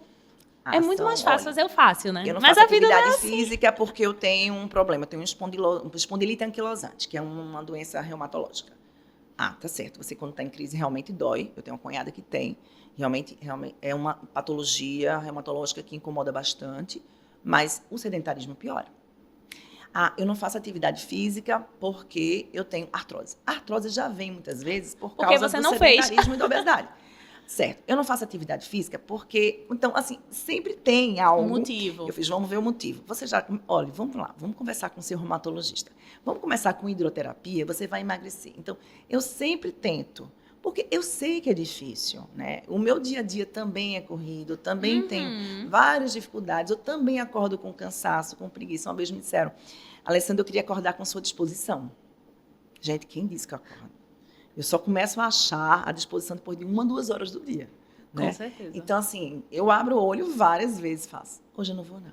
É muito mais fácil fazer o fácil, né? Eu não faço atividade física porque eu tenho um problema. Eu tenho um espondilite anquilosante, que é uma doença reumatológica. Tá certo. Você, quando está em crise, realmente dói. Eu tenho uma cunhada que tem. Realmente é uma patologia reumatológica que incomoda bastante, mas o sedentarismo piora. Eu não faço atividade física porque eu tenho artrose. A artrose já vem muitas vezes por Porque causa você do não fez. sedentarismo e da obesidade. Certo. Eu não faço atividade física porque, então, assim, sempre tem algo. Um motivo. Eu fiz, vamos ver o motivo. Você já, olha, vamos lá, vamos conversar com o seu reumatologista. Vamos começar com hidroterapia, você vai emagrecer. Então, eu sempre tento, porque eu sei que é difícil, né? O meu dia a dia também é corrido, eu também tenho várias dificuldades, eu também acordo com cansaço, com preguiça. Uma vez me disseram, Alessandra, eu queria acordar com sua disposição. Gente, quem disse que eu acordo? Eu só começo a achar a disposição depois de 1, 2 horas do dia. Né? Com certeza. Então, assim, eu abro o olho várias vezes e faço. Hoje eu não vou, não.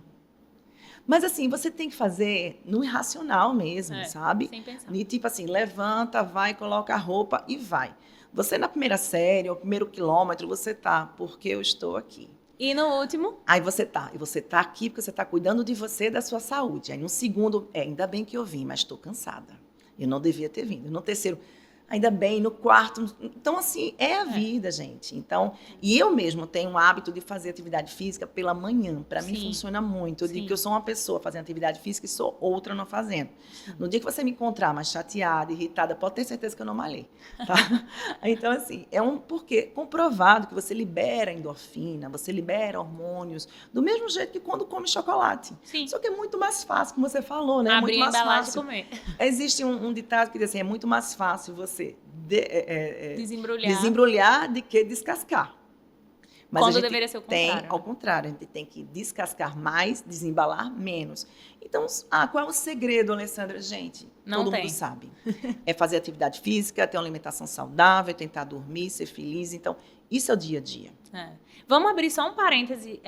Mas, assim, você tem que fazer no irracional mesmo, sabe? Sem pensar. E, tipo assim, levanta, vai, coloca a roupa e vai. Você na primeira série, ou primeiro quilômetro, você tá, porque eu estou aqui. E no último? Aí você tá. E você tá aqui porque você tá cuidando de você e da sua saúde. Aí no segundo, ainda bem que eu vim, mas estou cansada. Eu não devia ter vindo. No terceiro, ainda bem, no quarto. Então, assim, é a vida, gente. Então, e eu mesmo tenho o hábito de fazer atividade física pela manhã. Para mim, funciona muito. Eu digo que eu sou uma pessoa fazendo atividade física e sou outra não fazendo. No dia que você me encontrar mais chateada, irritada, pode ter certeza que eu não malhei. Tá? Então, assim, porque comprovado que você libera endorfina, você libera hormônios, do mesmo jeito que quando come chocolate. Sim. Só que é muito mais fácil, como você falou, né? Abrir muito mais a embalagem fácil. e comer. Existe um ditado que diz assim, é muito mais fácil você desembrulhar. desembrulhar do que descascar. Mas Quando a gente deveria ser o contrário. ao contrário, a gente tem que descascar mais, desembalar menos. Então, qual é o segredo, Alessandra? Gente, todo mundo sabe. É fazer atividade física, ter uma alimentação saudável, tentar dormir, ser feliz. Então, isso é o dia a dia. Vamos abrir só um parêntese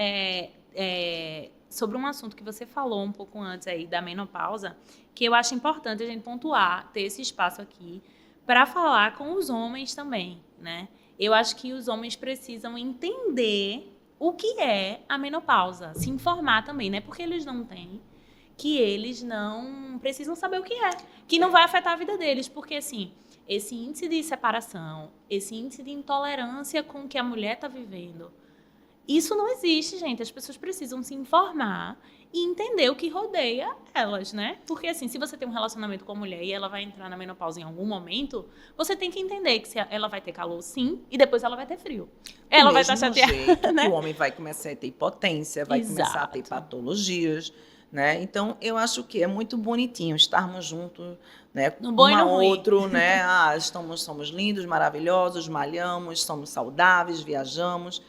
sobre um assunto que você falou um pouco antes aí da menopausa, que eu acho importante a gente pontuar, ter esse espaço aqui, para falar com os homens também, né? Eu acho que os homens precisam entender o que é a menopausa, se informar também, né? Porque eles não têm, que eles não precisam saber o que é, que não vai afetar a vida deles, porque assim, esse índice de separação, esse índice de intolerância com que a mulher está vivendo, isso não existe, gente. As pessoas precisam se informar e entender o que rodeia elas, né? Porque, assim, se você tem um relacionamento com a mulher e ela vai entrar na menopausa em algum momento, você tem que entender que ela vai ter calor, sim, e depois ela vai ter frio. Ela vai estar chateada, né? O homem vai começar a ter impotência, vai começar a ter patologias, né? Então, eu acho que é muito bonitinho estarmos juntos, né? No bom e no ruim. Outro, né? Somos lindos, maravilhosos, malhamos, somos saudáveis, viajamos.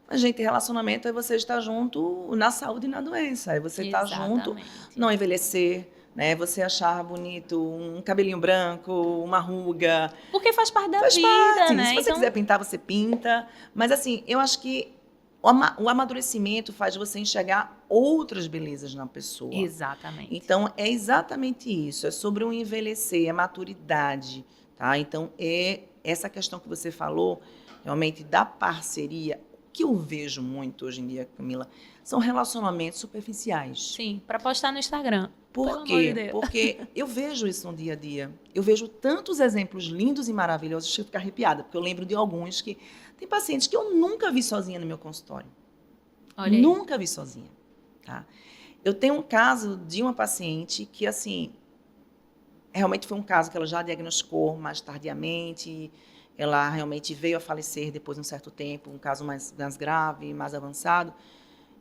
Mas, gente, relacionamento é você estar junto na saúde e na doença. É você estar junto, não envelhecer, né? Você achar bonito um cabelinho branco, uma ruga. Porque faz parte da vida, né? Se você quiser pintar, você pinta. Mas, assim, eu acho que o amadurecimento faz você enxergar outras belezas na pessoa. Exatamente. Então, é exatamente isso. É sobre o envelhecer, é maturidade, tá? Então, é essa questão que você falou, realmente, da parceria, que eu vejo muito hoje em dia, Camila, são relacionamentos superficiais. Sim, para postar no Instagram. Por quê? Porque eu vejo isso no dia a dia. Eu vejo tantos exemplos lindos e maravilhosos que eu fico arrepiada, porque eu lembro de alguns que... Tem pacientes que eu nunca vi sozinha no meu consultório. Olha aí. Nunca vi sozinha. Tá? Eu tenho um caso de uma paciente que, assim, realmente foi um caso que ela já diagnosticou mais tardiamente. Ela realmente veio a falecer depois de um certo tempo, um caso mais grave, mais avançado.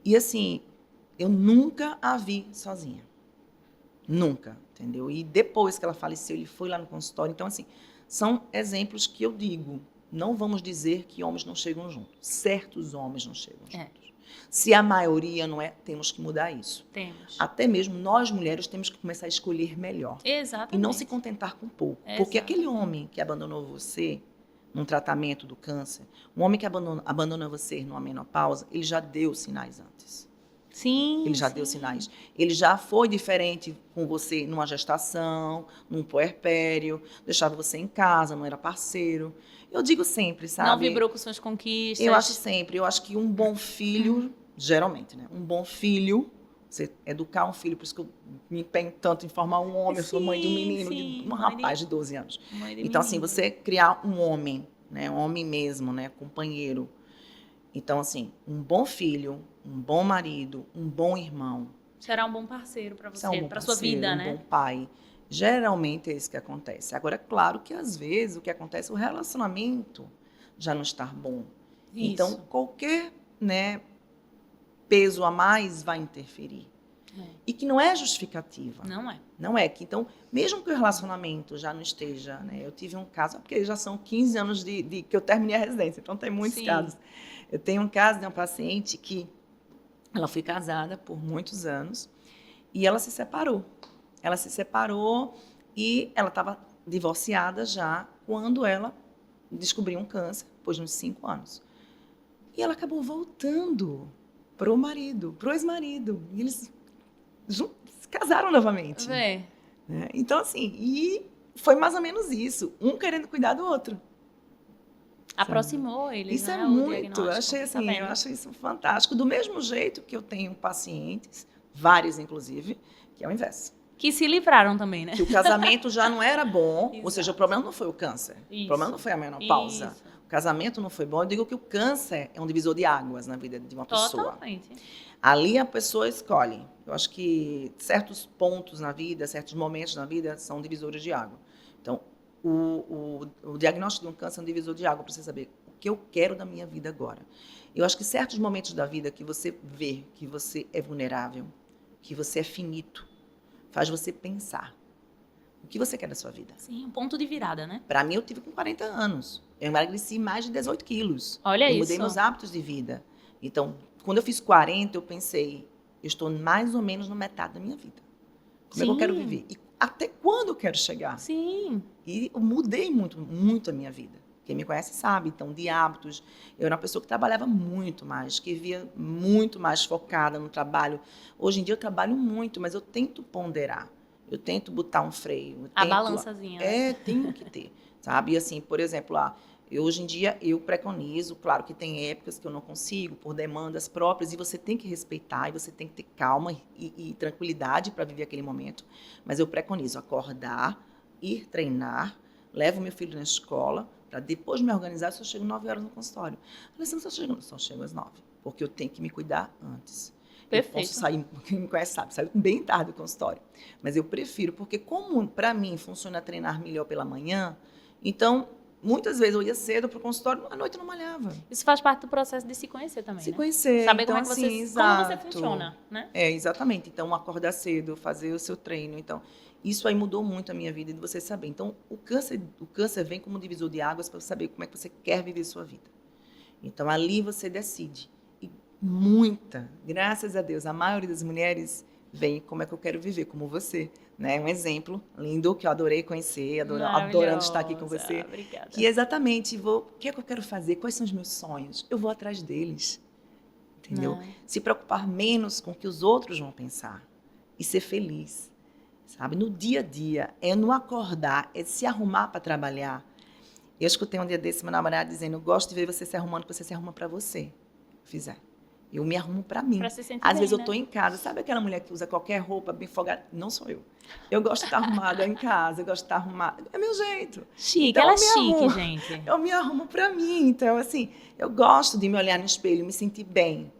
E, assim, eu nunca a vi sozinha. Nunca, entendeu? E depois que ela faleceu, ele foi lá no consultório. Então, assim, são exemplos que eu digo. Não vamos dizer que homens não chegam juntos. Certos homens não chegam juntos. Se a maioria não é, temos que mudar isso. Temos. Até mesmo nós, mulheres, temos que começar a escolher melhor. Exatamente. E não se contentar com pouco. Porque aquele homem que abandonou você num tratamento do câncer, um homem que abandona você numa menopausa, ele já deu sinais antes. Sim. Ele já deu sinais. Ele já foi diferente com você numa gestação, num puerpério, deixava você em casa, não era parceiro. Eu digo sempre, sabe? Não vibrou com suas conquistas. Eu acho que um bom filho, geralmente, né? Um bom filho, você educar um filho, por isso que eu me empenho tanto em formar um homem, eu sou mãe de um menino, de um rapaz de 12 anos. Então, assim, você criar um homem, né? Um homem mesmo, né? Companheiro. Então, assim, um bom filho, um bom marido, um bom irmão, Será um bom parceiro para Você é um você, bom para sua parceiro, vida, um né? bom pai. Geralmente é isso que acontece. Agora, claro que às vezes o que acontece, o relacionamento já não está bom. Então, Isso. qualquer, né, peso a mais vai interferir. É. E que não é justificativa. Não é. Não é que, então, mesmo que o relacionamento já não esteja, né? Eu tive um caso, porque já são 15 anos de que eu terminei a residência, então tem muitos Sim. casos. Eu tenho um caso de uma paciente que ela foi casada por muitos anos e ela se separou. Ela se separou e ela estava divorciada já quando ela descobriu um câncer, depois de uns 5 anos. E ela acabou voltando pro marido, pro ex-marido. E eles se casaram novamente. Vê. Né? Então, assim, e foi mais ou menos isso. Um querendo cuidar do outro. Aproximou eles, Isso né? é O muito, diagnóstico. eu achei Tá assim, eu vendo? acho isso fantástico. Do mesmo jeito que eu tenho pacientes, vários inclusive, que é o inverso. Que se livraram também, né? Que o casamento já não era bom, ou Exato. seja, o problema não foi o câncer, Isso. o problema não foi a menopausa. Isso. O casamento não foi bom. Eu digo que o câncer é um divisor de águas na vida de uma pessoa. Totalmente. Ali a pessoa escolhe. Eu acho que certos pontos na vida, certos momentos na vida são divisores de água. Então, o diagnóstico de um câncer é um divisor de água para você saber o que eu quero da minha vida agora. Eu acho que certos momentos da vida que você vê que você é vulnerável, que você é finito, faz você pensar o que você quer da sua vida. Sim, um ponto de virada, né? Para mim, eu tive com 40 anos. Eu emagreci mais de 18 quilos. Olha Eu mudei isso. meus hábitos de vida. Então, quando eu fiz 40, eu pensei, eu estou mais ou menos na metade da minha vida. Como é que eu quero viver? E até quando eu quero chegar? Sim. E eu mudei muito, muito a minha vida. Quem me conhece sabe, então, de hábitos. Eu era uma pessoa que trabalhava muito mais, que via muito mais focada no trabalho. Hoje em dia eu trabalho muito, mas eu tento ponderar. Eu tento botar um freio. A balançazinha. Né? Tenho que ter, sabe? E assim, por exemplo, hoje em dia eu preconizo, claro que tem épocas que eu não consigo, por demandas próprias, e você tem que respeitar, e você tem que ter calma e tranquilidade para viver aquele momento. Mas eu preconizo acordar, ir treinar, levo meu filho na escola, para depois me organizar, se eu chego 9 horas no consultório. Só chego às 9, porque eu tenho que me cuidar antes. Perfeito. Eu posso sair, quem me conhece sabe, saio bem tarde do consultório. Mas eu prefiro, porque como para mim funciona treinar melhor pela manhã, então muitas vezes eu ia cedo para o consultório, à noite eu não malhava. Isso faz parte do processo de se conhecer também, Se né? conhecer. Saber então, como é que assim, você, como você exato. funciona, né? Exatamente. Então, acordar cedo, fazer o seu treino. Então, isso aí mudou muito a minha vida, de você saber. Então, o câncer vem como divisor de águas para saber como é que você quer viver sua vida. Então, ali você decide. E graças a Deus, a maioria das mulheres vem como é que eu quero viver, como você. Né? Um exemplo lindo que eu adorei conhecer, adorando estar aqui com você. Obrigada. Que exatamente, o que é que eu quero fazer? Quais são os meus sonhos? Eu vou atrás deles. Entendeu? Se preocupar menos com o que os outros vão pensar. E ser feliz. Sabe? No dia a dia, é no acordar, é se arrumar para trabalhar. Eu escutei um dia desse meu namorado dizendo, eu gosto de ver você se arrumando, porque você se arruma para você. Fizer. Eu me arrumo para mim. Pra se sentir Às bem, vezes eu né? estou em casa. Sabe aquela mulher que usa qualquer roupa bem folgada? Não sou eu. Eu gosto de estar arrumada em casa, eu gosto de estar arrumada. É meu jeito. Chique, Então, ela é eu me chique, arrumo. gente. Eu me arrumo para mim. Então, assim, eu gosto de me olhar no espelho e me sentir bem.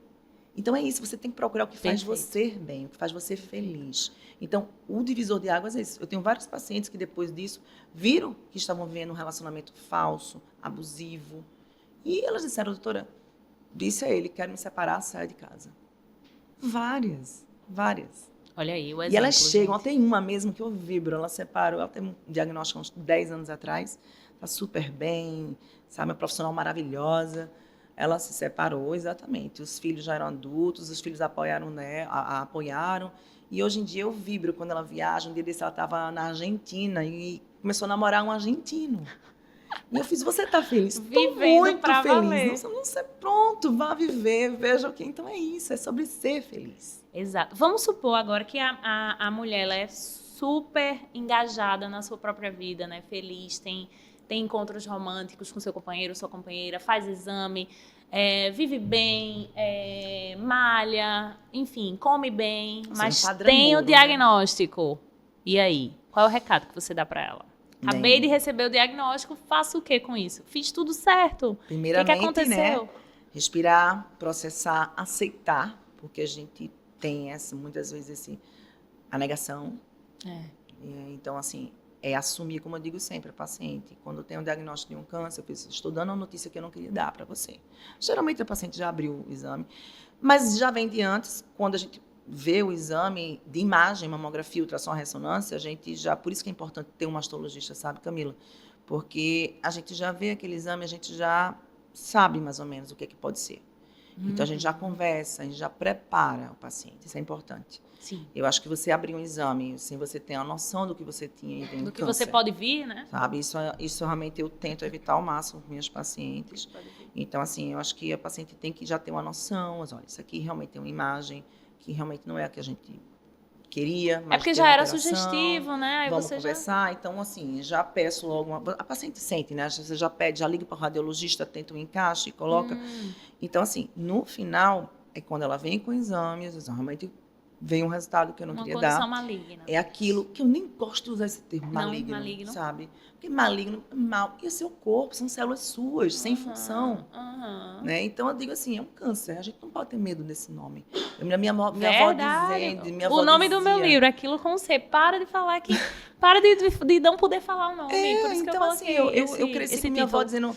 Então é isso, você tem que procurar o que faz você bem, o que faz você feliz. Então, o divisor de águas é isso. Eu tenho vários pacientes que depois disso viram que estavam vivendo um relacionamento falso, abusivo. E elas disseram, doutora, disse a ele, quero me separar, saia de casa. Várias. Olha aí, o exemplo, E elas chegam, gente. tem uma mesmo que eu vibro, ela separou, ela tem um diagnóstico há uns 10 anos atrás, está super bem, sabe, uma profissional maravilhosa. Ela se separou, exatamente. Os filhos já eram adultos, os filhos apoiaram, né, apoiaram. E hoje em dia eu vibro quando ela viaja. Um dia desse ela estava na Argentina e começou a namorar um argentino. E eu fiz, você está feliz? Estou muito pra feliz. valer. Não sei, pronto, vá viver, veja o que. Então é isso, é sobre ser feliz. Exato. Vamos supor agora que a mulher ela é super engajada na sua própria vida, né? Feliz, tem encontros românticos com seu companheiro, sua companheira, faz exame, vive bem, malha, enfim, come bem, mas tem o diagnóstico. Né? E aí? Qual é o recado que você dá para ela? Acabei de receber o diagnóstico, faço o que com isso? Fiz tudo certo. Primeiramente, o que aconteceu? Né, respirar, processar, aceitar, porque a gente tem muitas vezes a negação. Então, assim, é assumir, como eu digo sempre, a paciente. Quando tem um diagnóstico de um câncer, eu estou dando uma notícia que eu não queria dar para você. Geralmente, a paciente já abriu o exame, mas já vem de antes, quando a gente vê o exame de imagem, mamografia, ultrassom, ressonância, a gente já... Por isso que é importante ter um mastologista, sabe, Camila? Porque a gente já vê aquele exame, a gente já sabe mais ou menos o que pode ser. Então, a gente já conversa, a gente já prepara o paciente. Isso é importante. Sim. Eu acho que você abrir um exame sem você ter a noção do que você tinha e vem do que câncer, você pode vir, né? Sabe? Isso realmente eu tento evitar ao máximo com minhas pacientes. Então, assim, eu acho que a paciente tem que já ter uma noção. Mas, olha, isso aqui realmente tem uma imagem que realmente não é a que a gente queria. Mas porque tem já uma era alteração, sugestivo, né? Aí vamos você conversar. Então, assim, já peço logo... A paciente sente, né? Você já pede, já liga para o radiologista, tenta um encaixe e coloca. Então, assim, no final, é quando ela vem com exames, realmente vem um resultado que eu não queria dar. Uma condição maligna. É aquilo que eu nem gosto de usar esse termo, maligno, maligno. sabe? Porque maligno é mal. E o seu corpo são células suas, sem função. Né? Então, eu digo assim, é um câncer. A gente não pode ter medo desse nome. Minha avó dizendo... O nome do meu livro, Aquilo com C. Para de falar que... Para de não poder falar o nome. Por isso então, que eu assim, eu cresci com minha avó dizendo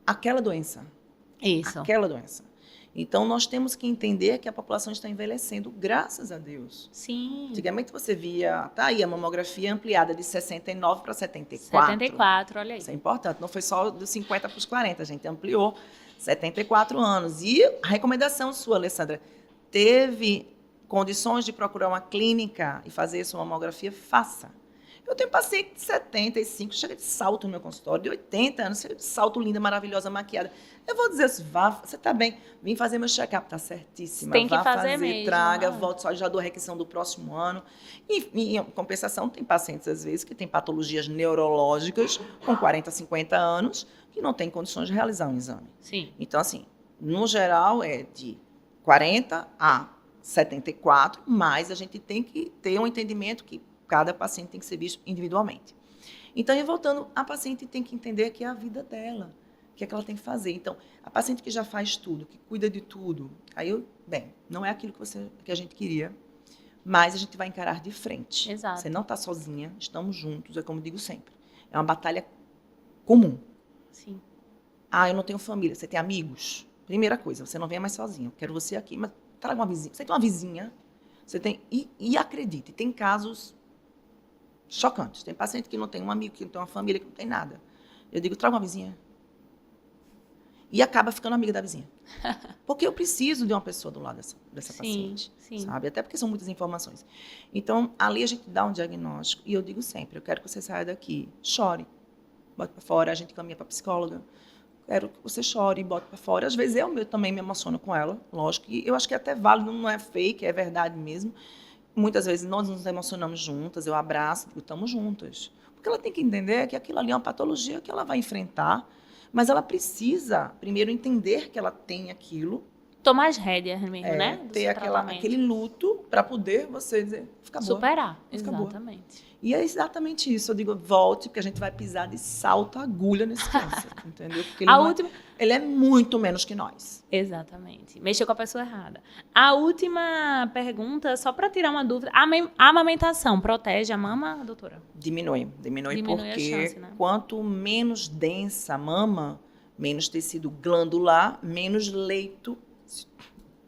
aquela doença. Isso. Aquela doença. Então, nós temos que entender que a população está envelhecendo, graças a Deus. Sim. Antigamente você via, tá aí, a mamografia ampliada de 69 para 74. 74, olha aí. Isso é importante. Não foi só dos 50 para os 40, a gente ampliou 74 anos. E a recomendação sua, Alessandra, teve condições de procurar uma clínica e fazer sua mamografia? Faça. Eu tenho paciente de 75, chega de salto no meu consultório, de 80 anos, chega de salto, linda, maravilhosa, maquiada. Eu vou dizer assim, vá, você está bem, vim fazer meu check-up, tá certíssima. Tem que fazer mesmo. Traga, volte só, já dou a requisição do próximo ano. E, em compensação, tem pacientes, às vezes, que têm patologias neurológicas com 40, 50 anos, que não têm condições de realizar um exame. Sim. Então, assim, no geral, é de 40 a 74, mas a gente tem que ter um entendimento que cada paciente tem que ser visto individualmente. Então, e voltando, a paciente tem que entender que é a vida dela, o que é que ela tem que fazer. Então, a paciente que já faz tudo, que cuida de tudo, aí, não é aquilo que a gente queria, mas a gente vai encarar de frente. Exato. Você não está sozinha, estamos juntos, é como eu digo sempre. É uma batalha comum. Sim. Eu não tenho família, você tem amigos? Primeira coisa, você não venha mais sozinha, eu quero você aqui, mas traga uma vizinha. Você tem uma vizinha, você tem... E acredite, tem casos chocantes. Tem paciente que não tem um amigo, que não tem uma família, que não tem nada. Eu digo, traga uma vizinha. E acaba ficando amiga da vizinha. Porque eu preciso de uma pessoa do lado dessa paciente. Sim. Sabe? Até porque são muitas informações. Então, ali a gente dá um diagnóstico. E eu digo sempre, eu quero que você saia daqui, chore. Bote para fora, a gente caminha para psicóloga. Quero que você chore e bote para fora. Às vezes eu também me emociono com ela, lógico. E eu acho que é até válido, não é fake, é verdade mesmo. Muitas vezes nós nos emocionamos juntas, eu abraço, digo, estamos juntas. Porque ela tem que entender que aquilo ali é uma patologia que ela vai enfrentar, mas ela precisa, primeiro, entender que ela tem aquilo. Tomar as rédeas mesmo, né? Ter aquele luto para poder você dizer, fica boa. Superar, fica exatamente. Boa. E é exatamente isso. Eu digo, volte, porque a gente vai pisar de salto agulha nesse câncer, entendeu? Porque ele é muito menos que nós. Exatamente. Mexeu com a pessoa errada. A última pergunta, só para tirar uma dúvida. A amamentação protege a mama, doutora? Diminui porque a chance, né? Quanto menos densa a mama, menos tecido glandular, menos leito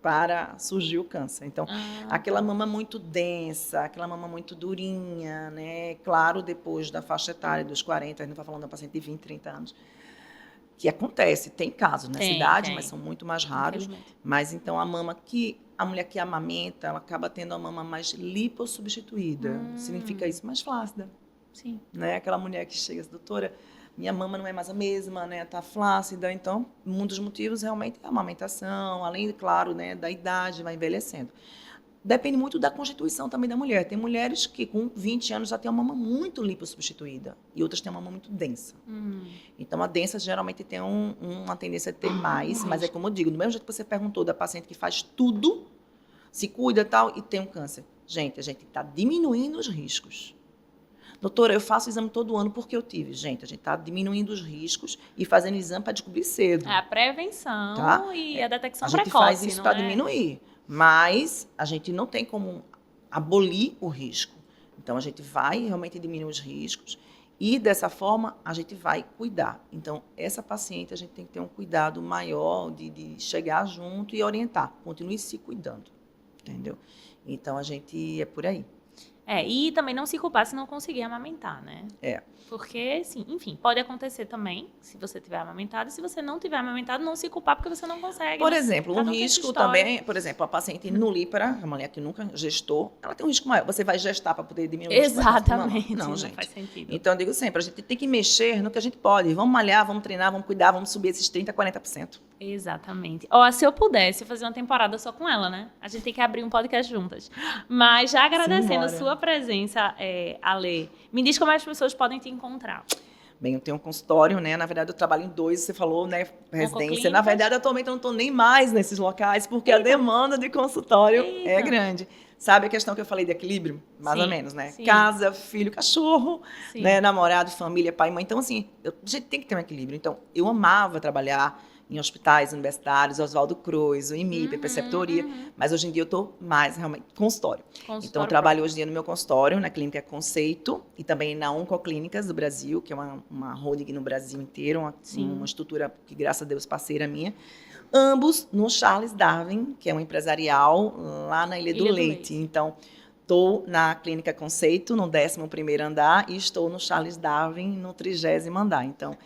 para surgir o câncer. Então, aquela mama muito densa, aquela mama muito durinha, né? Claro, depois da faixa etária dos 40, a gente não está falando da paciente de 20, 30 anos, que acontece, tem casos nessa idade, mas são muito mais raros. Mas, então, a mulher que amamenta, ela acaba tendo a mama mais lipossubstituída. Significa isso, mais flácida. Sim. Né? Aquela mulher que chega assim, doutora, minha mama não é mais a mesma, né? Tá flácida. Então, um dos motivos realmente é a amamentação, além, claro, né, da idade, vai envelhecendo. Depende muito da constituição também da mulher. Tem mulheres que com 20 anos já têm uma mama muito lipossubstituída e outras têm uma mama muito densa. Então, a densa geralmente tem uma tendência a ter mais, mas é como eu digo, do mesmo jeito que você perguntou da paciente que faz tudo, se cuida e tal, e tem um câncer. Gente, a gente está diminuindo os riscos. Doutora, eu faço exame todo ano porque eu tive. Gente, a gente está diminuindo os riscos e fazendo exame para descobrir cedo. É a prevenção, tá? E a detecção precoce. A gente faz isso para diminuir. Mas a gente não tem como abolir o risco. Então, a gente vai realmente diminuir os riscos e, dessa forma, a gente vai cuidar. Então, essa paciente, a gente tem que ter um cuidado maior de chegar junto e orientar. Continue se cuidando, entendeu? Então, a gente é por aí. E também não se culpar se não conseguir amamentar, né? Porque, sim, enfim, pode acontecer também, se você tiver amamentado, e se você não tiver amamentado, não se culpar porque você não consegue. Por né? exemplo, um risco também, por exemplo, a paciente nulípara, a mulher que nunca gestou, ela tem um risco maior. Você vai gestar para poder diminuir o risco? Exatamente, não, não gente. faz sentido. Então, eu digo sempre, a gente tem que mexer no que a gente pode. Vamos malhar, vamos treinar, vamos cuidar, vamos subir esses 30%, 40%. Exatamente. Se eu pudesse fazer uma temporada só com ela, né? A gente tem que abrir um podcast juntas. Mas já agradecendo a sua presença, Ale, me diz como as pessoas podem te encontrar. Bem, eu tenho um consultório, né? Na verdade, eu trabalho em 2, você falou, né? Residência. Na verdade, atualmente eu não estou nem mais nesses locais, porque a demanda de consultório é grande. Sabe a questão que eu falei de equilíbrio? Mais ou menos, né? Sim. Casa, filho, cachorro, né? Namorado, família, pai, mãe. Então, assim, a gente tem que ter um equilíbrio. Então, eu amava trabalhar em hospitais universitários, Oswaldo Cruz, o IMIP, preceptoria, mas hoje em dia eu estou mais realmente consultório. Então, eu trabalho hoje em dia no meu consultório, na Clínica Conceito, e também na Oncoclínicas do Brasil, que é uma holding no Brasil inteiro, uma estrutura que, graças a Deus, parceira minha. Ambos no Charles Darwin, que é um empresarial lá na Ilha do Leite. Então, estou na Clínica Conceito, no 11º andar, e estou no Charles Darwin, no 30º andar. Então,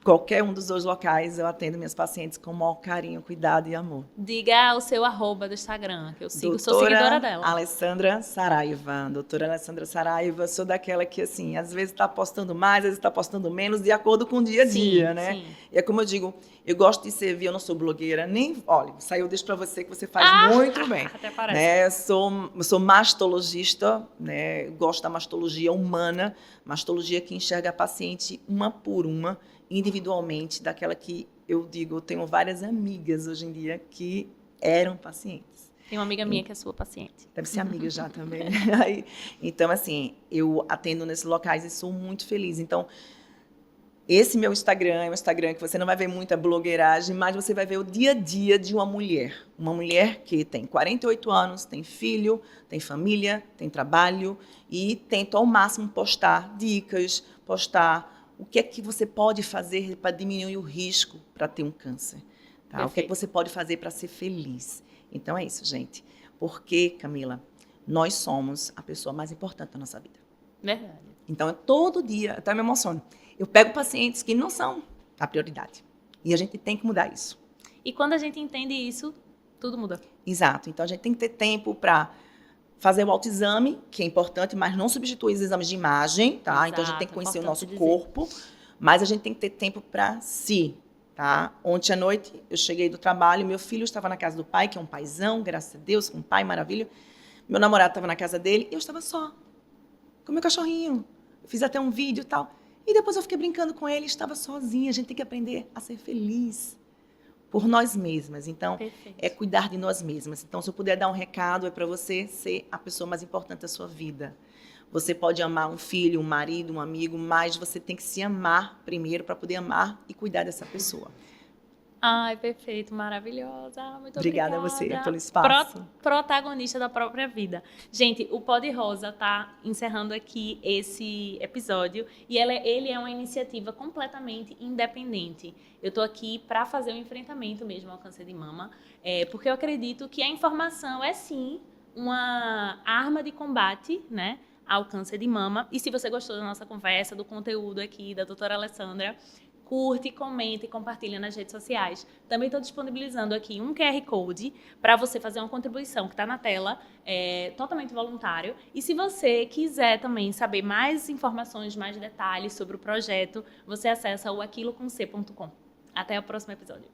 qualquer um dos 2 locais, eu atendo minhas pacientes com o maior carinho, cuidado e amor. Diga o seu @ do Instagram, que eu sigo, sou seguidora dela. Alessandra Saraiva. Doutora Alessandra Saraiva, sou daquela que, assim, às vezes está postando mais, às vezes está postando menos, de acordo com o dia a dia, né? Sim. E é como eu digo, eu gosto de servir, eu não sou blogueira, olha, saiu deixo para você, que você faz muito bem. Até parece. Né? Eu sou mastologista, né? Gosto da mastologia humana, mastologia que enxerga a paciente uma por uma, individualmente, daquela que eu digo, eu tenho várias amigas hoje em dia que eram pacientes. Tem uma amiga minha que é sua paciente. Deve ser amiga já também. Então, assim, eu atendo nesses locais e sou muito feliz. Então, esse meu Instagram é um Instagram que você não vai ver muita blogueiragem, mas você vai ver o dia a dia de uma mulher. Uma mulher que tem 48 anos, tem filho, tem família, tem trabalho e tenta ao máximo postar dicas, postar o que é que você pode fazer para diminuir o risco para ter um câncer. Tá? O que é que você pode fazer para ser feliz. Então, é isso, gente. Porque, Camila, nós somos a pessoa mais importante da nossa vida. Verdade. Então, todo dia, até me emociono, eu pego pacientes que não são a prioridade. E a gente tem que mudar isso. E quando a gente entende isso, tudo muda. Exato. Então, a gente tem que ter tempo para fazer o autoexame, que é importante, mas não substitui os exames de imagem, tá? Exato, então, a gente tem que conhecer o nosso corpo, mas a gente tem que ter tempo para si, tá? Ontem à noite, eu cheguei do trabalho, meu filho estava na casa do pai, que é um paizão, graças a Deus, um pai maravilha. Meu namorado estava na casa dele e eu estava só, com meu cachorrinho. Eu fiz até um vídeo e tal. E depois eu fiquei brincando com ele, estava sozinha. A gente tem que aprender a ser feliz por nós mesmas. Então, é cuidar de nós mesmas. Então, se eu puder dar um recado, é para você ser a pessoa mais importante da sua vida. Você pode amar um filho, um marido, um amigo, mas você tem que se amar primeiro para poder amar e cuidar dessa pessoa. Ai, perfeito, maravilhosa. Muito obrigada. Obrigada a você pelo espaço. Protagonista da própria vida. Gente, o Pod Rosa está encerrando aqui esse episódio e ele é uma iniciativa completamente independente. Eu estou aqui para fazer um enfrentamento mesmo ao câncer de mama, porque eu acredito que a informação é, sim, uma arma de combate, né, ao câncer de mama. E se você gostou da nossa conversa, do conteúdo aqui da doutora Alessandra, curte, comenta e compartilha nas redes sociais. Também estou disponibilizando aqui um QR Code para você fazer uma contribuição que está na tela, totalmente voluntário. E se você quiser também saber mais informações, mais detalhes sobre o projeto, você acessa o aquilocomc.com. Até o próximo episódio.